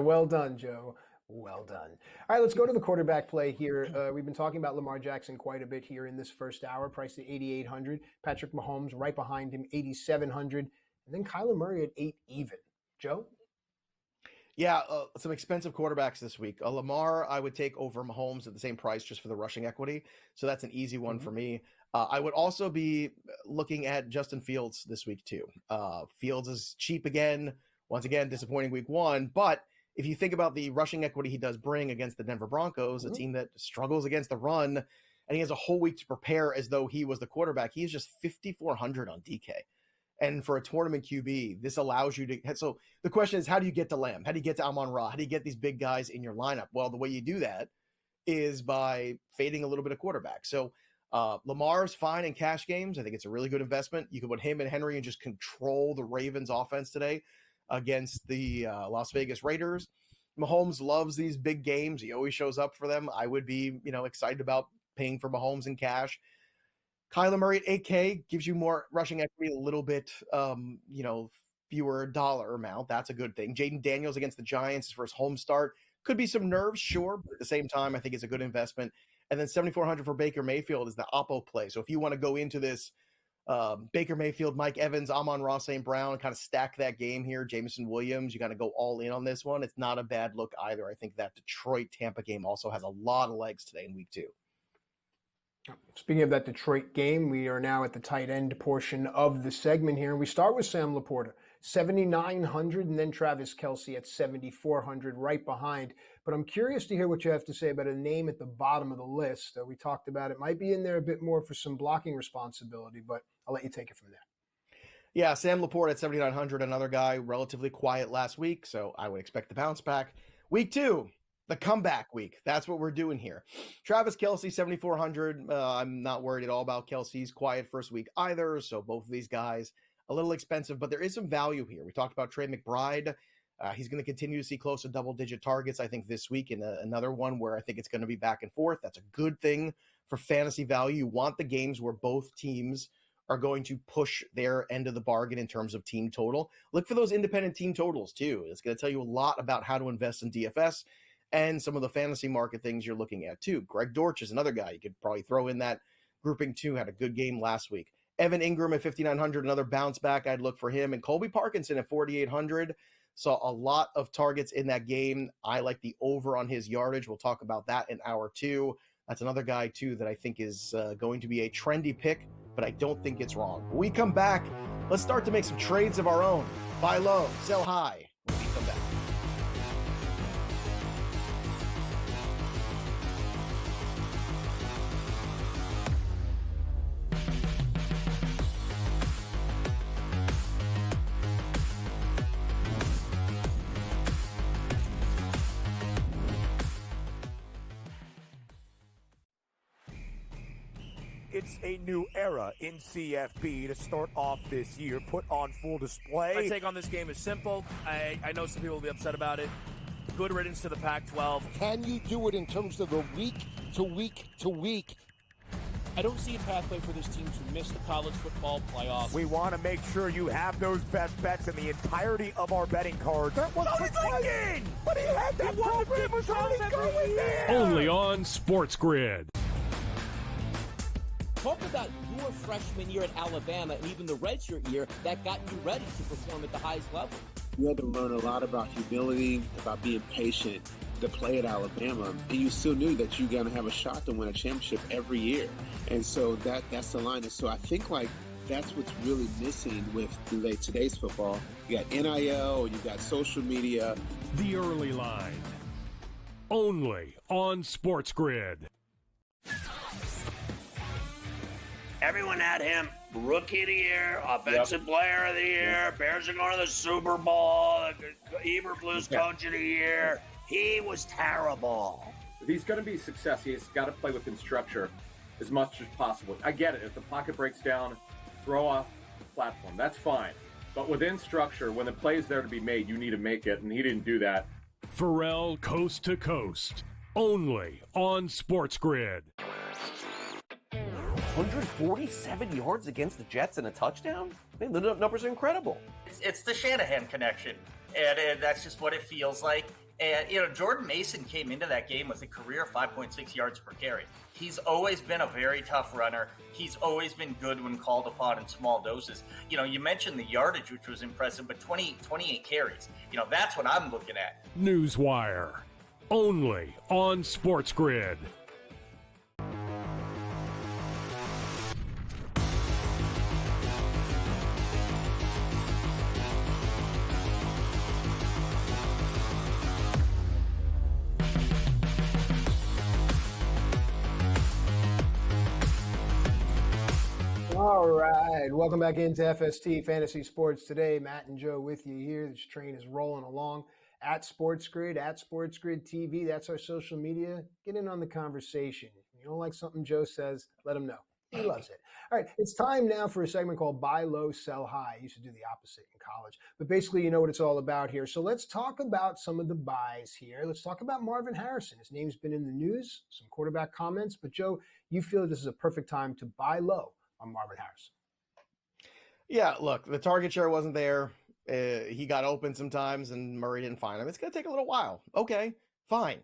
Well done, Joe. Well done. All right, let's go to the quarterback play here. We've been talking about Lamar Jackson quite a bit here in this first hour, priced at 8,800. Patrick Mahomes right behind him, 8,700. And then Kyler Murray at 8 even. Joe?
Yeah, some expensive quarterbacks this week. Lamar, I would take over Mahomes at the same price just for the rushing equity. So that's an easy one for me. I would also be looking at Justin Fields this week too. Fields is cheap again. Once again, disappointing week 1. But if you think about the rushing equity he does bring against the Denver Broncos, a team that struggles against the run, and he has a whole week to prepare as though he was the quarterback, he is just 5,400 on DK. And for a tournament QB, this allows you to. So the question is, how do you get to Lamb? How do you get to Amon-Ra? How do you get these big guys in your lineup? Well, the way you do that is by fading a little bit of quarterback. So Lamar's fine in cash games. I think it's a really good investment. You can put him and Henry and just control the Ravens offense today against the Las Vegas Raiders. Mahomes loves these big games. He always shows up for them. I would be, excited about paying for Mahomes in cash. Kyler Murray at 8K gives you more rushing equity, a little bit, fewer dollar amount. That's a good thing. Jaden Daniels against the Giants, his first home start. Could be some nerves, sure, but at the same time, I think it's a good investment. And then 7,400 for Baker Mayfield is the oppo play. So if you want to go into this Baker Mayfield, Mike Evans, Amon-Ra St. Brown, kind of stack that game here, Jameson Williams, you got to go all in on this one. It's not a bad look either. I think that Detroit-Tampa game also has a lot of legs today in week 2.
Speaking of that Detroit game, we are now at the tight end portion of the segment here. And we start with Sam Laporta, 7,900, and then Travis Kelce at 7,400 right behind. But I'm curious to hear what you have to say about a name at the bottom of the list. We talked about it. Might be in there a bit more for some blocking responsibility, but I'll let you take it from there.
Yeah, Sam Laporta at 7,900, another guy relatively quiet last week, so I would expect the bounce back. Week 2. The comeback week. That's what we're doing here. Travis Kelce, 7,400. I'm not worried at all about Kelce's quiet first week either. So both of these guys, a little expensive, but there is some value here. We talked about Trey McBride. He's going to continue to see close to double-digit targets, I think, this week. And another one where I think it's going to be back and forth. That's a good thing for fantasy value. You want the games where both teams are going to push their end of the bargain in terms of team total. Look for those independent team totals, too. It's going to tell you a lot about how to invest in DFS. And some of the fantasy market things you're looking at, too. Greg Dortch is another guy you could probably throw in that grouping, too. Had a good game last week. Evan Ingram at 5,900, another bounce back. I'd look for him. And Colby Parkinson at 4,800. Saw a lot of targets in that game. I like the over on his yardage. We'll talk about that in hour 2. That's another guy, too, that I think is going to be a trendy pick, but I don't think it's wrong. When we come back, Let's start to make some trades of our own. Buy low, sell high. When we come back.
It's a new era in CFB to start off this year, put on full display.
My take on this game is simple. I know some people will be upset about it. Good riddance to the Pac-12.
Can you do it in terms of the week to week to week?
I don't see a pathway for this team to miss the college football playoffs.
We want to make sure you have those best bets in the entirety of our betting cards. That was thinking! But he had that program was already going there!
Only on SportsGrid.
Talk about your freshman year at Alabama and even the redshirt year that got you ready to perform at the highest level.
You had to learn a lot about humility, about being patient to play at Alabama, and you still knew that you're going to have a shot to win a championship every year. And so that's the line. And so I think like that's what's really missing with today's football. You got NIL, you got social media.
The early line. Only on SportsGrid.
Everyone had him rookie of the year, offensive player of the year. Bears are going to the Super Bowl. Eberflus coach of the year. He was terrible.
If he's going to be a success, he's got to play within structure as much as possible. I get it. If the pocket breaks down, throw off the platform. That's fine. But within structure, when the play is there to be made, you need to make it, and he didn't do that.
Pharrell Coast to Coast. Only on SportsGrid.
147 yards against the Jets and a touchdown? I mean, the numbers are incredible.
It's the Shanahan connection, and that's just what it feels like. And, Jordan Mason came into that game with a career 5.6 yards per carry. He's always been a very tough runner. He's always been good when called upon in small doses. You mentioned the yardage, which was impressive, but 28 carries. That's what I'm looking at.
Newswire. Only on SportsGrid.
All right, welcome back into FST Fantasy Sports Today. Matt and Joe with you here. This train is rolling along at SportsGrid, at SportsGrid TV. That's our social media. Get in on the conversation. If you don't like something Joe says, let him know. He loves it. All right, it's time now for a segment called Buy Low, Sell High. I used to do the opposite in college, but basically you know what it's all about here. So let's talk about some of the buys here. Let's talk about Marvin Harrison. His name's been in the news, some quarterback comments, but Joe, you feel this is a perfect time to buy low on Marvin Harrison.
Yeah, look, the target share wasn't there. He got open sometimes and Murray didn't find him. It's going to take a little while. Okay, fine.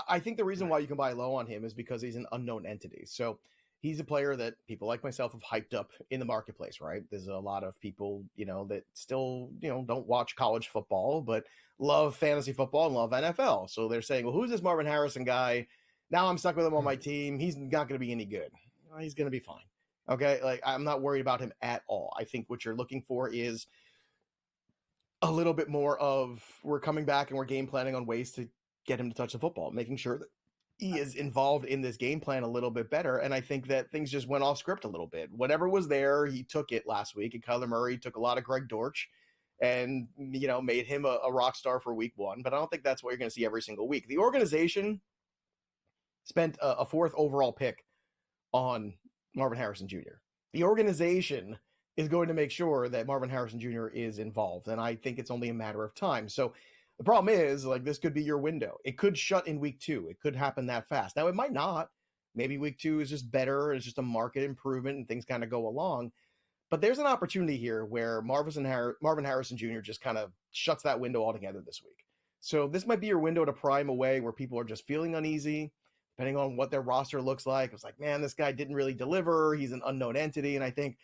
I think the reason why you can buy low on him is because he's an unknown entity. So he's a player that people like myself have hyped up in the marketplace, right? There's a lot of people, that still, don't watch college football, but love fantasy football and love NFL. So they're saying, well, who's this Marvin Harrison guy? Now I'm stuck with him on my team. He's not going to be any good. Well, he's going to be fine. Okay, I'm not worried about him at all. I think what you're looking for is a little bit more of we're coming back and we're game planning on ways to get him to touch the football, making sure that he is involved in this game plan a little bit better. And I think that things just went off script a little bit. Whatever was there, he took it last week. And Kyler Murray took a lot of Greg Dortch and, made him a rock star for week one. But I don't think that's what you're going to see every single week. The organization spent a fourth overall pick on Marvin Harrison Jr. The organization is going to make sure that Marvin Harrison Jr. is involved. And I think it's only a matter of time. So the problem is, this could be your window. It could shut in week two. It could happen that fast. Now, it might not. Maybe week two is just better. It's just a market improvement and things kind of go along. But there's an opportunity here where Marvin Harrison Jr. just kind of shuts that window altogether this week. So this might be your window to prime away where people are just feeling uneasy, depending on what their roster looks like. It's like, man, this guy didn't really deliver. He's an unknown entity. And I think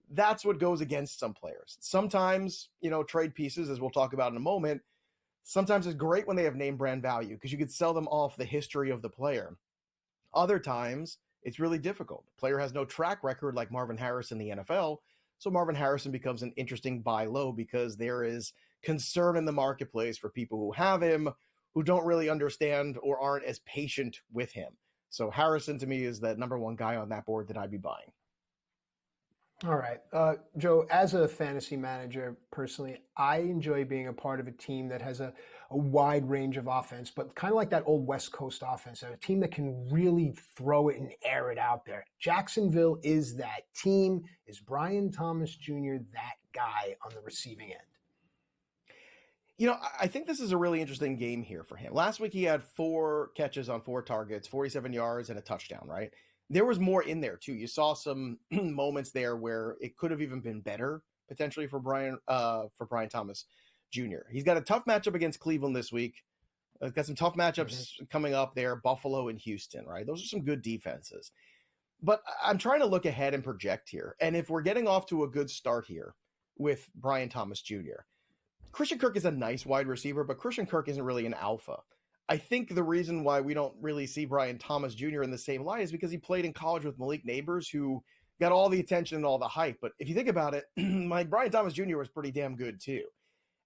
that's what goes against some players. Sometimes, trade pieces, as we'll talk about in a moment, sometimes it's great when they have name brand value because you could sell them off the history of the player. Other times, it's really difficult. The player has no track record like Marvin Harris in the NFL. So Marvin Harrison becomes an interesting buy low because there is concern in the marketplace for people who have him, who don't really understand or aren't as patient with him. So Harrison to me is that number one guy on that board that I'd be buying.
All right. Joe, as a fantasy manager, personally, I enjoy being a part of a team that has a wide range of offense, but kind of like that old West Coast offense, a team that can really throw it and air it out there. Jacksonville is that team. Is Brian Thomas Jr. that guy on the receiving end?
You know, I think this is a really interesting game here for him. Last week, he had 4 catches on 4 targets, 47 yards, and a touchdown, right? There was more in there, too. You saw some moments there where it could have even been better, potentially, for Brian Thomas Jr. He's got a tough matchup against Cleveland this week. Got some tough matchups coming up there, Buffalo and Houston, right? Those are some good defenses. But I'm trying to look ahead and project here. And if we're getting off to a good start here with Brian Thomas Jr., Christian Kirk is a nice wide receiver, but Christian Kirk isn't really an alpha. I think the reason why we don't really see Brian Thomas Jr. in the same light is because he played in college with Malik Neighbors, who got all the attention and all the hype. But if you think about it, Brian Thomas Jr. was pretty damn good too.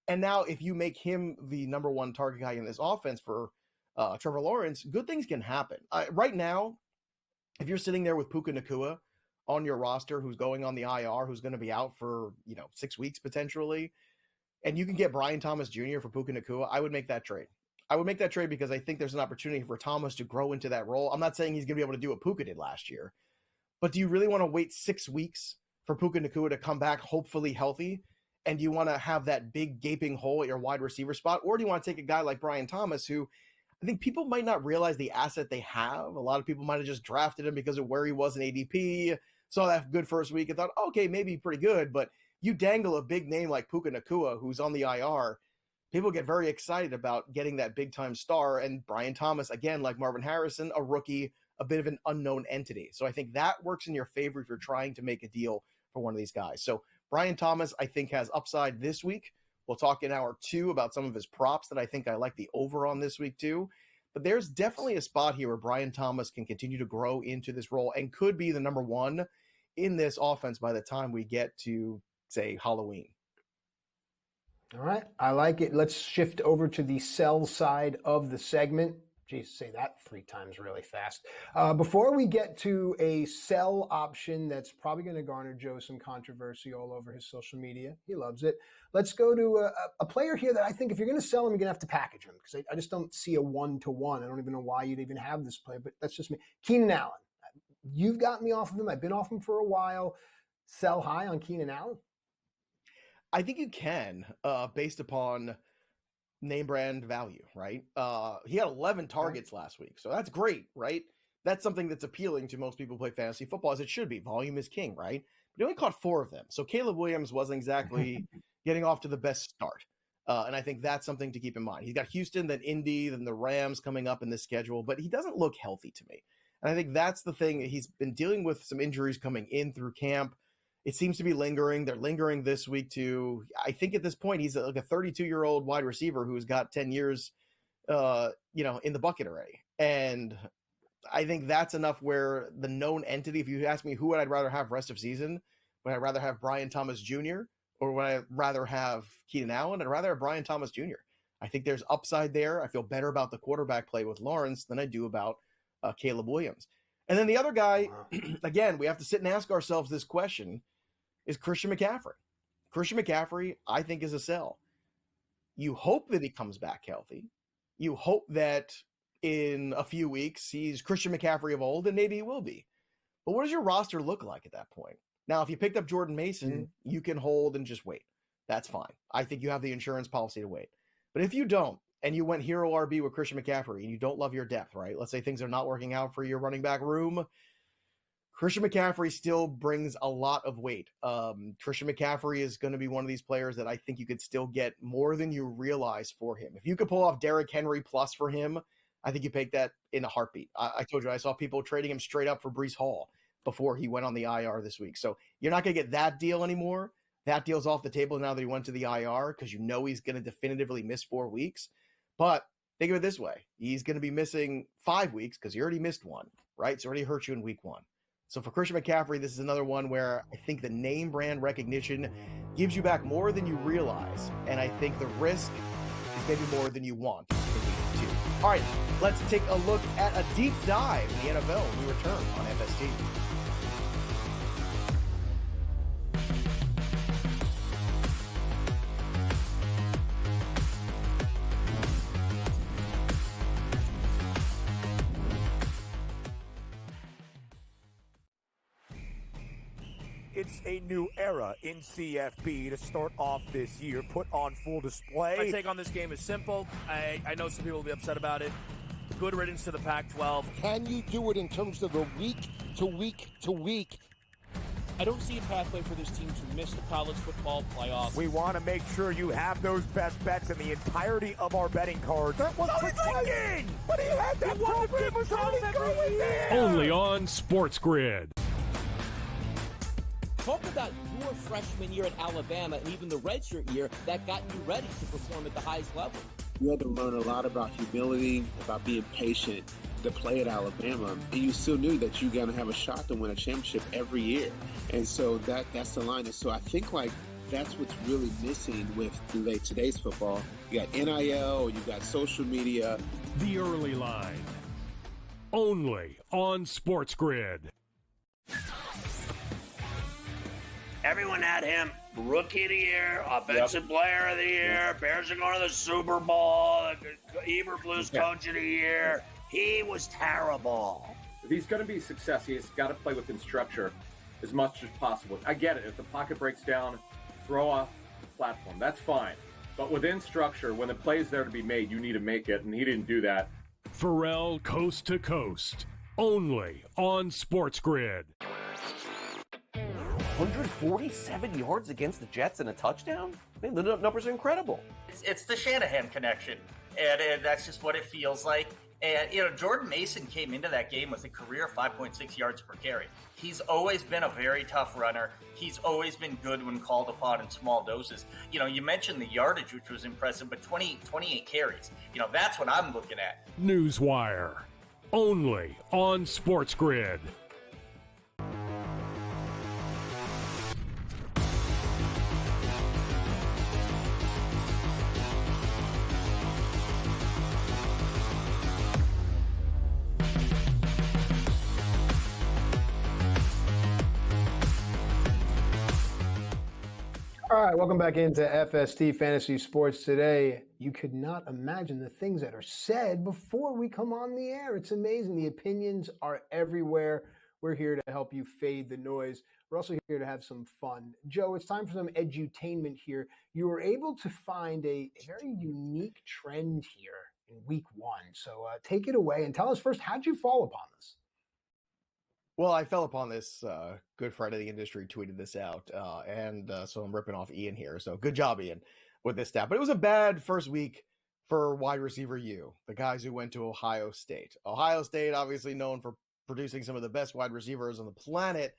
And now if you make him the number one target guy in this offense for Trevor Lawrence, good things can happen. Right now, if you're sitting there with Puka Nacua on your roster, who's going on the IR, who's going to be out for 6 weeks potentially, and you can get Brian Thomas Jr. for Puka Nacua, I would make that trade. I would make that trade because I think there's an opportunity for Thomas to grow into that role. I'm not saying he's going to be able to do what Puka did last year, but do you really want to wait 6 weeks for Puka Nacua to come back hopefully healthy? And do you want to have that big gaping hole at your wide receiver spot? Or do you want to take a guy like Brian Thomas, who I think people might not realize the asset they have? A lot of people might have just drafted him because of where he was in ADP, saw that good first week and thought, okay, maybe pretty good, but you dangle a big name like Puka Nacua, who's on the IR, people get very excited about getting that big-time star. And Brian Thomas, again, like Marvin Harrison, a rookie, a bit of an unknown entity. So I think that works in your favor if you're trying to make a deal for one of these guys. So Brian Thomas, I think, has upside this week. We'll talk in hour 2 about some of his props that I think I like the over on this week too. But there's definitely a spot here where Brian Thomas can continue to grow into this role and could be the number one in this offense by the time we get to, say, Halloween.
All right. I like it. Let's shift over to the sell side of the segment. Geez, say that 3 times really fast. Before we get to a sell option that's probably going to garner Joe some controversy all over his social media. He loves it. Let's go to a player here that I think if you're going to sell him, you're going to have to package him because I just don't see a 1-to-1. I don't even know why you'd even have this player, but that's just me. Keenan Allen. You've got me off of him. I've been off him for a while. Sell high on Keenan Allen?
I think you can, based upon name brand value, right? He had 11 targets last week, so that's great, right? That's something that's appealing to most people who play fantasy football, as it should be. Volume is king, right? But he only caught 4 of them, so Caleb Williams wasn't exactly getting off to the best start. And I think that's something to keep in mind. He's got Houston, then Indy, then the Rams coming up in this schedule, but he doesn't look healthy to me. And I think that's the thing. He's been dealing with some injuries coming in through camp. It seems to be lingering. They're lingering this week too. I think at this point, he's like a 32-year-old wide receiver who's got 10 years, in the bucket already. And I think that's enough where the known entity, if you ask me who would I'd rather have rest of season, would I rather have Brian Thomas Jr. or would I rather have Keenan Allen? I'd rather have Brian Thomas Jr. I think there's upside there. I feel better about the quarterback play with Lawrence than I do about Caleb Williams. And then the other guy, again, we have to sit and ask ourselves this question, is Christian McCaffrey. Christian McCaffrey, I think, is a sell. You hope that he comes back healthy. You hope that in a few weeks he's Christian McCaffrey of old, and maybe he will be. But what does your roster look like at that point? Now, if you picked up Jordan Mason, you can hold and just wait. That's fine. I think you have the insurance policy to wait. But if you don't, and you went hero RB with Christian McCaffrey, and you don't love your depth, right? Let's say things are not working out for your running back room. Christian McCaffrey still brings a lot of weight. Christian McCaffrey is going to be one of these players that I think you could still get more than you realize for him. If you could pull off Derrick Henry plus for him, I think you take that in a heartbeat. I told you, I saw people trading him straight up for Breece Hall before he went on the IR this week. So you're not going to get that deal anymore. That deal's off the table now that he went to the IR because you know he's going to definitively miss 4 weeks. But think of it this way. He's going to be missing 5 weeks because he already missed 1, right? So already hurt you in week 1. So for Christian McCaffrey, this is another one where I think the name brand recognition gives you back more than you realize. And I think the risk is maybe more than you want in week 2. All right, let's take a look at a deep dive in the NFL when we return on FST.
It's a new era in CFB to start off this year, put on full display.
My take on this game is simple. I know some people will be upset about it. Good riddance to the Pac-12.
Can you do it in terms of the week to week to week?
I don't see a pathway for this team to miss the college football playoff.
We want to make sure you have those best bets in the entirety of our betting cards. That was thinking! But he had that program was already going there!
Only on SportsGrid.
Talk about your freshman year at Alabama and even the redshirt year that got you ready to perform at the highest level.
You had to learn a lot about humility, about being patient to play at Alabama, and you still knew that you're going to have a shot to win a championship every year. And so that's the line. And so I think that's what's really missing with today's football. You got NIL, you got social media.
The early line. Only on SportsGrid.
Everyone had him rookie of the year, offensive player of the year. Bears are going to the Super Bowl. Eberflus coach of the year. He was terrible.
If he's going to be a success, he's got to play within structure as much as possible. I get it. If the pocket breaks down, throw off the platform. That's fine. But within structure, when the play is there to be made, you need to make it, and he didn't do that.
Pharrell Coast to Coast. Only on SportsGrid.
147 yards against the Jets and a touchdown? Man, the numbers are incredible.
It's the Shanahan connection, and that's just what it feels like. And, Jordan Mason came into that game with a career 5.6 yards per carry. He's always been a very tough runner. He's always been good when called upon in small doses. You mentioned the yardage, which was impressive, but 28 carries. That's what I'm looking at.
Newswire. Only on SportsGrid.
All right, welcome back into FST Fantasy Sports today. You could not imagine the things that are said before we come on the air. It's amazing. The opinions are everywhere. We're here to help you fade the noise. We're also here to have some fun. Joe, it's time for some edutainment here. You were able to find a very unique trend here in week 1. So take it away and tell us first, how'd you fall upon this?
Well, I fell upon this. Good Friday the Industry tweeted this out, so I'm ripping off Ian here. So good job, Ian, with this stat. But it was a bad first week for wide receiver U, the guys who went to Ohio State. Ohio State, obviously known for producing some of the best wide receivers on the planet.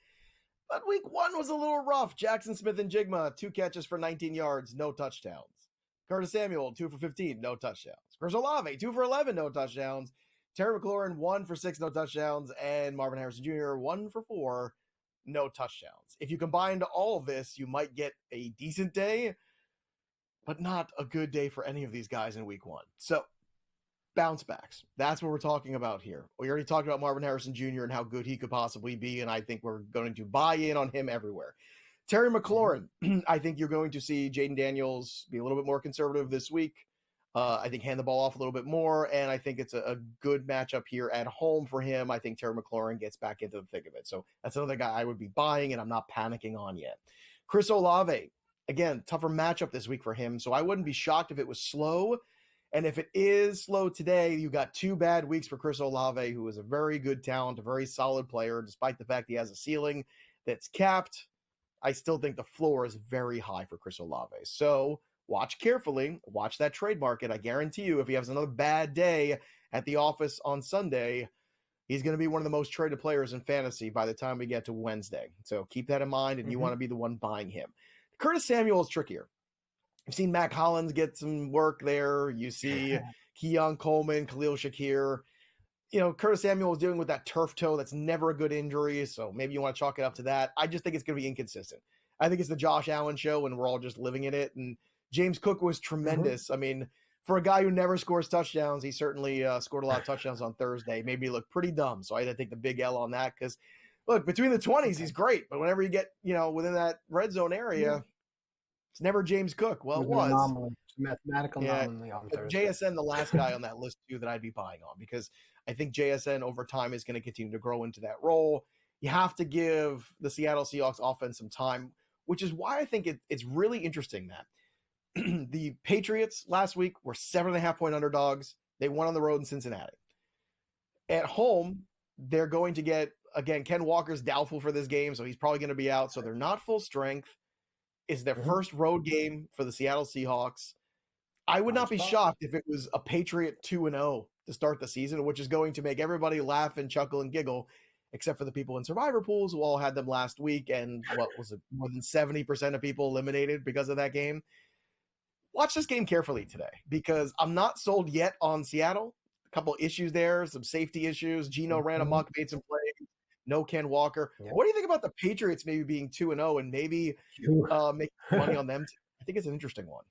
But week 1 was a little rough. Jackson Smith and Jigma, 2 catches for 19 yards, no touchdowns. Curtis Samuel, 2 for 15, no touchdowns. Chris Olave, 2 for 11, no touchdowns. Terry McLaurin, 1 for 6, no touchdowns. And Marvin Harrison Jr., 1 for 4, no touchdowns. If you combined all of this, you might get a decent day, but not a good day for any of these guys in week 1. So, bounce backs. That's what we're talking about here. We already talked about Marvin Harrison Jr. and how good he could possibly be, and I think we're going to buy in on him everywhere. Terry McLaurin, I think you're going to see Jaden Daniels be a little bit more conservative this week. I think hand the ball off a little bit more, and I think it's a good matchup here at home for him. I think Terry McLaurin gets back into the thick of it. So that's another guy I would be buying, and I'm not panicking on yet. Chris Olave, again, tougher matchup this week for him, so I wouldn't be shocked if it was slow. And if it is slow today, you got 2 bad weeks for Chris Olave, who is a very good talent, a very solid player, despite the fact he has a ceiling that's capped. I still think the floor is very high for Chris Olave. So watch carefully. Watch that trade market. I guarantee you, if he has another bad day at the office on Sunday, he's going to be one of the most traded players in fantasy by the time we get to Wednesday. So keep that in mind, and you want to be the one buying him. Curtis Samuel is trickier. You've seen Mac Hollins get some work there. You see Keon Coleman, Khalil Shakir. Curtis Samuel was dealing with that turf toe. That's never a good injury. So maybe you want to chalk it up to that. I just think it's going to be inconsistent. I think it's the Josh Allen show and we're all just living in it. And James Cook was tremendous. I mean, for a guy who never scores touchdowns, he certainly scored a lot of touchdowns on Thursday. Maybe he looked pretty dumb. So I had to take the big L on that because, look, between the 20s, he's great. But whenever you get, within that red zone area, it's never James Cook. Well, it was.
It's a mathematical anomaly on Thursday.
JSN, the last guy on that list, too, that I'd be buying on because I think JSN over time is going to continue to grow into that role. You have to give the Seattle Seahawks offense some time, which is why I think it's really interesting, Matt. The Patriots last week were 7.5-point underdogs. They won on the road in Cincinnati. At home, they're going to get, again, Ken Walker's doubtful for this game, so he's probably going to be out. So they're not full strength. It's their first road game for the Seattle Seahawks. I would not be shocked if it was a Patriot 2-0 to start the season, which is going to make everybody laugh and chuckle and giggle, except for the people in survivor pools who all had them last week. And what was it? More than 70% of people eliminated because of that game. Watch this game carefully today because I'm not sold yet on Seattle. A couple issues there, some safety issues. Geno ran amok, made some plays. No Ken Walker.
Yeah.
What do you think about the Patriots maybe being 2-0 and maybe make money on them? I think it's an interesting one.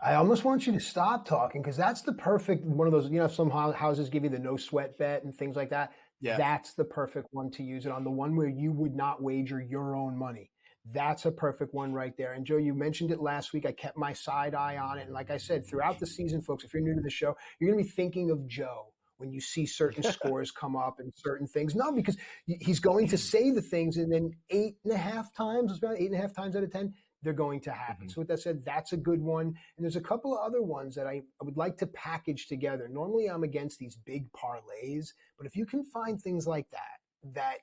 I almost want you to stop talking because that's the perfect one of those, some houses give you the no sweat bet and things like that.
Yeah.
That's the perfect one to use it on, the one where you would not wager your own money. That's a perfect one right there. And Joe, you mentioned it last week. I kept my side eye on it. And like I said, throughout the season, folks, if you're new to the show, you're going to be thinking of Joe when you see certain scores come up and certain things. No, because he's going to say the things and then 8.5 times, it's about 8.5 times out of 10, they're going to happen. So with that said, that's a good one. And there's a couple of other ones that I would like to package together. Normally I'm against these big parlays, but if you can find things like that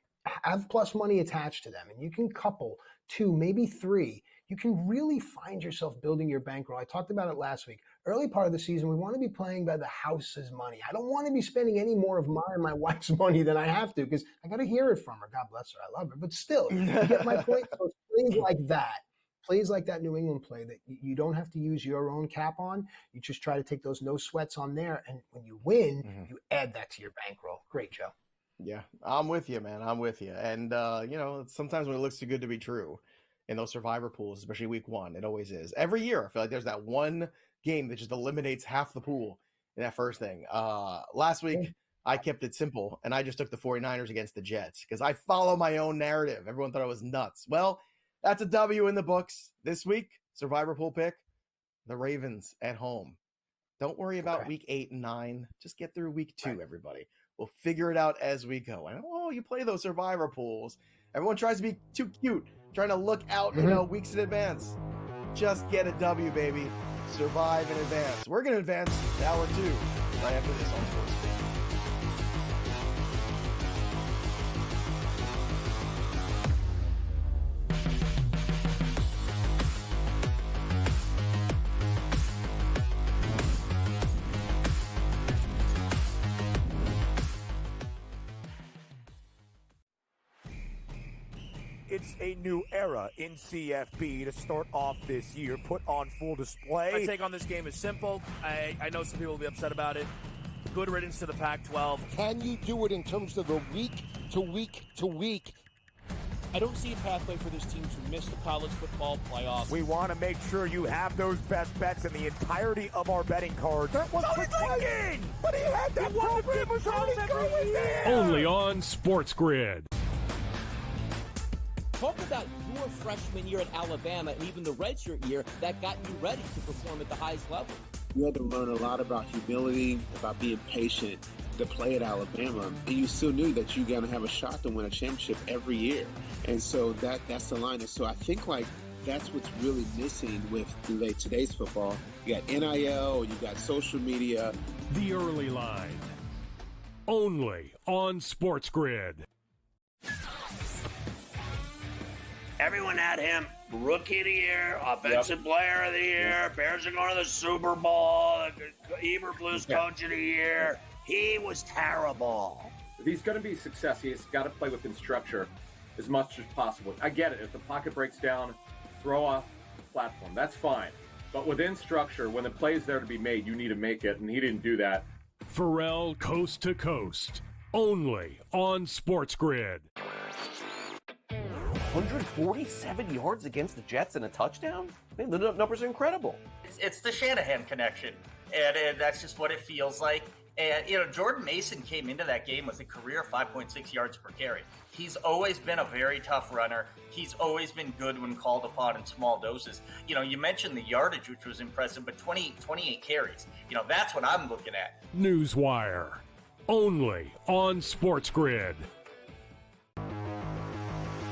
have plus money attached to them and you can couple 2, maybe 3, you can really find yourself building your bankroll. I talked about it last week. Early part of the season, we want to be playing by the house's money. I don't want to be spending any more of my wife's money than I have to because I got to hear it from her. God bless her. I love her. But still, you get my point? So it's plays like that New England play that you don't have to use your own cap on. You just try to take those no sweats on there. And when you win, you add that to your bankroll. Great, Joe.
Yeah, I'm with you, man. I'm with you. And, sometimes when it looks too good to be true in those survivor pools, especially week 1, it always is. Every year, I feel like there's that one game that just eliminates half the pool in that first thing. Last week, I kept it simple, and I just took the 49ers against the Jets because I follow my own narrative. Everyone thought I was nuts. Well, that's a W in the books. This week, survivor pool pick, the Ravens at home. Don't worry about week 8 and 9. Just get through week 2, everybody. We'll figure it out as we go. And you play those survivor pools. Everyone tries to be too cute, trying to look out, weeks in advance. Just get a W, baby. Survive in advance. We're going to advance to hour 2 right after this on SportsGrid.
It's a new era in CFB to start off this year, put on full display.
My take on this game is simple. I know some people will be upset about it. Good riddance to the Pac-12.
Can you do it in terms of the week to week to week?
I don't see a pathway for this team to miss the college football playoffs.
We want to make sure you have those best bets in the entirety of our betting cards. That was thinking! But he had that program was already going there!
Only on SportsGrid.
Talk about your freshman year at Alabama and even the redshirt year that got you ready to perform at the highest level.
You had to learn a lot about humility, about being patient to play at Alabama. And you still knew that you're going to have a shot to win a championship every year. And so that's the line. And so I think that's what's really missing with today's football. You got NIL, you got social media.
The Early Line. Only on SportsGrid.
Everyone had him rookie of the year, offensive player of the year. Bears are going to the Super Bowl. Eberflus coach of the year. He was terrible.
If he's going to be successful, he's got to play within structure as much as possible. I get it. If the pocket breaks down, throw off the platform. That's fine. But within structure, when the play is there to be made, you need to make it, and he didn't do that.
Pharrell coast to coast. Only on SportsGrid.
147 yards against the Jets and a touchdown? Man, the numbers are incredible.
It's the Shanahan connection, and that's just what it feels like. And, Jordan Mason came into that game with a career 5.6 yards per carry. He's always been a very tough runner. He's always been good when called upon in small doses. You mentioned the yardage, which was impressive, but 28 carries. That's what I'm looking at.
Newswire. Only on SportsGrid.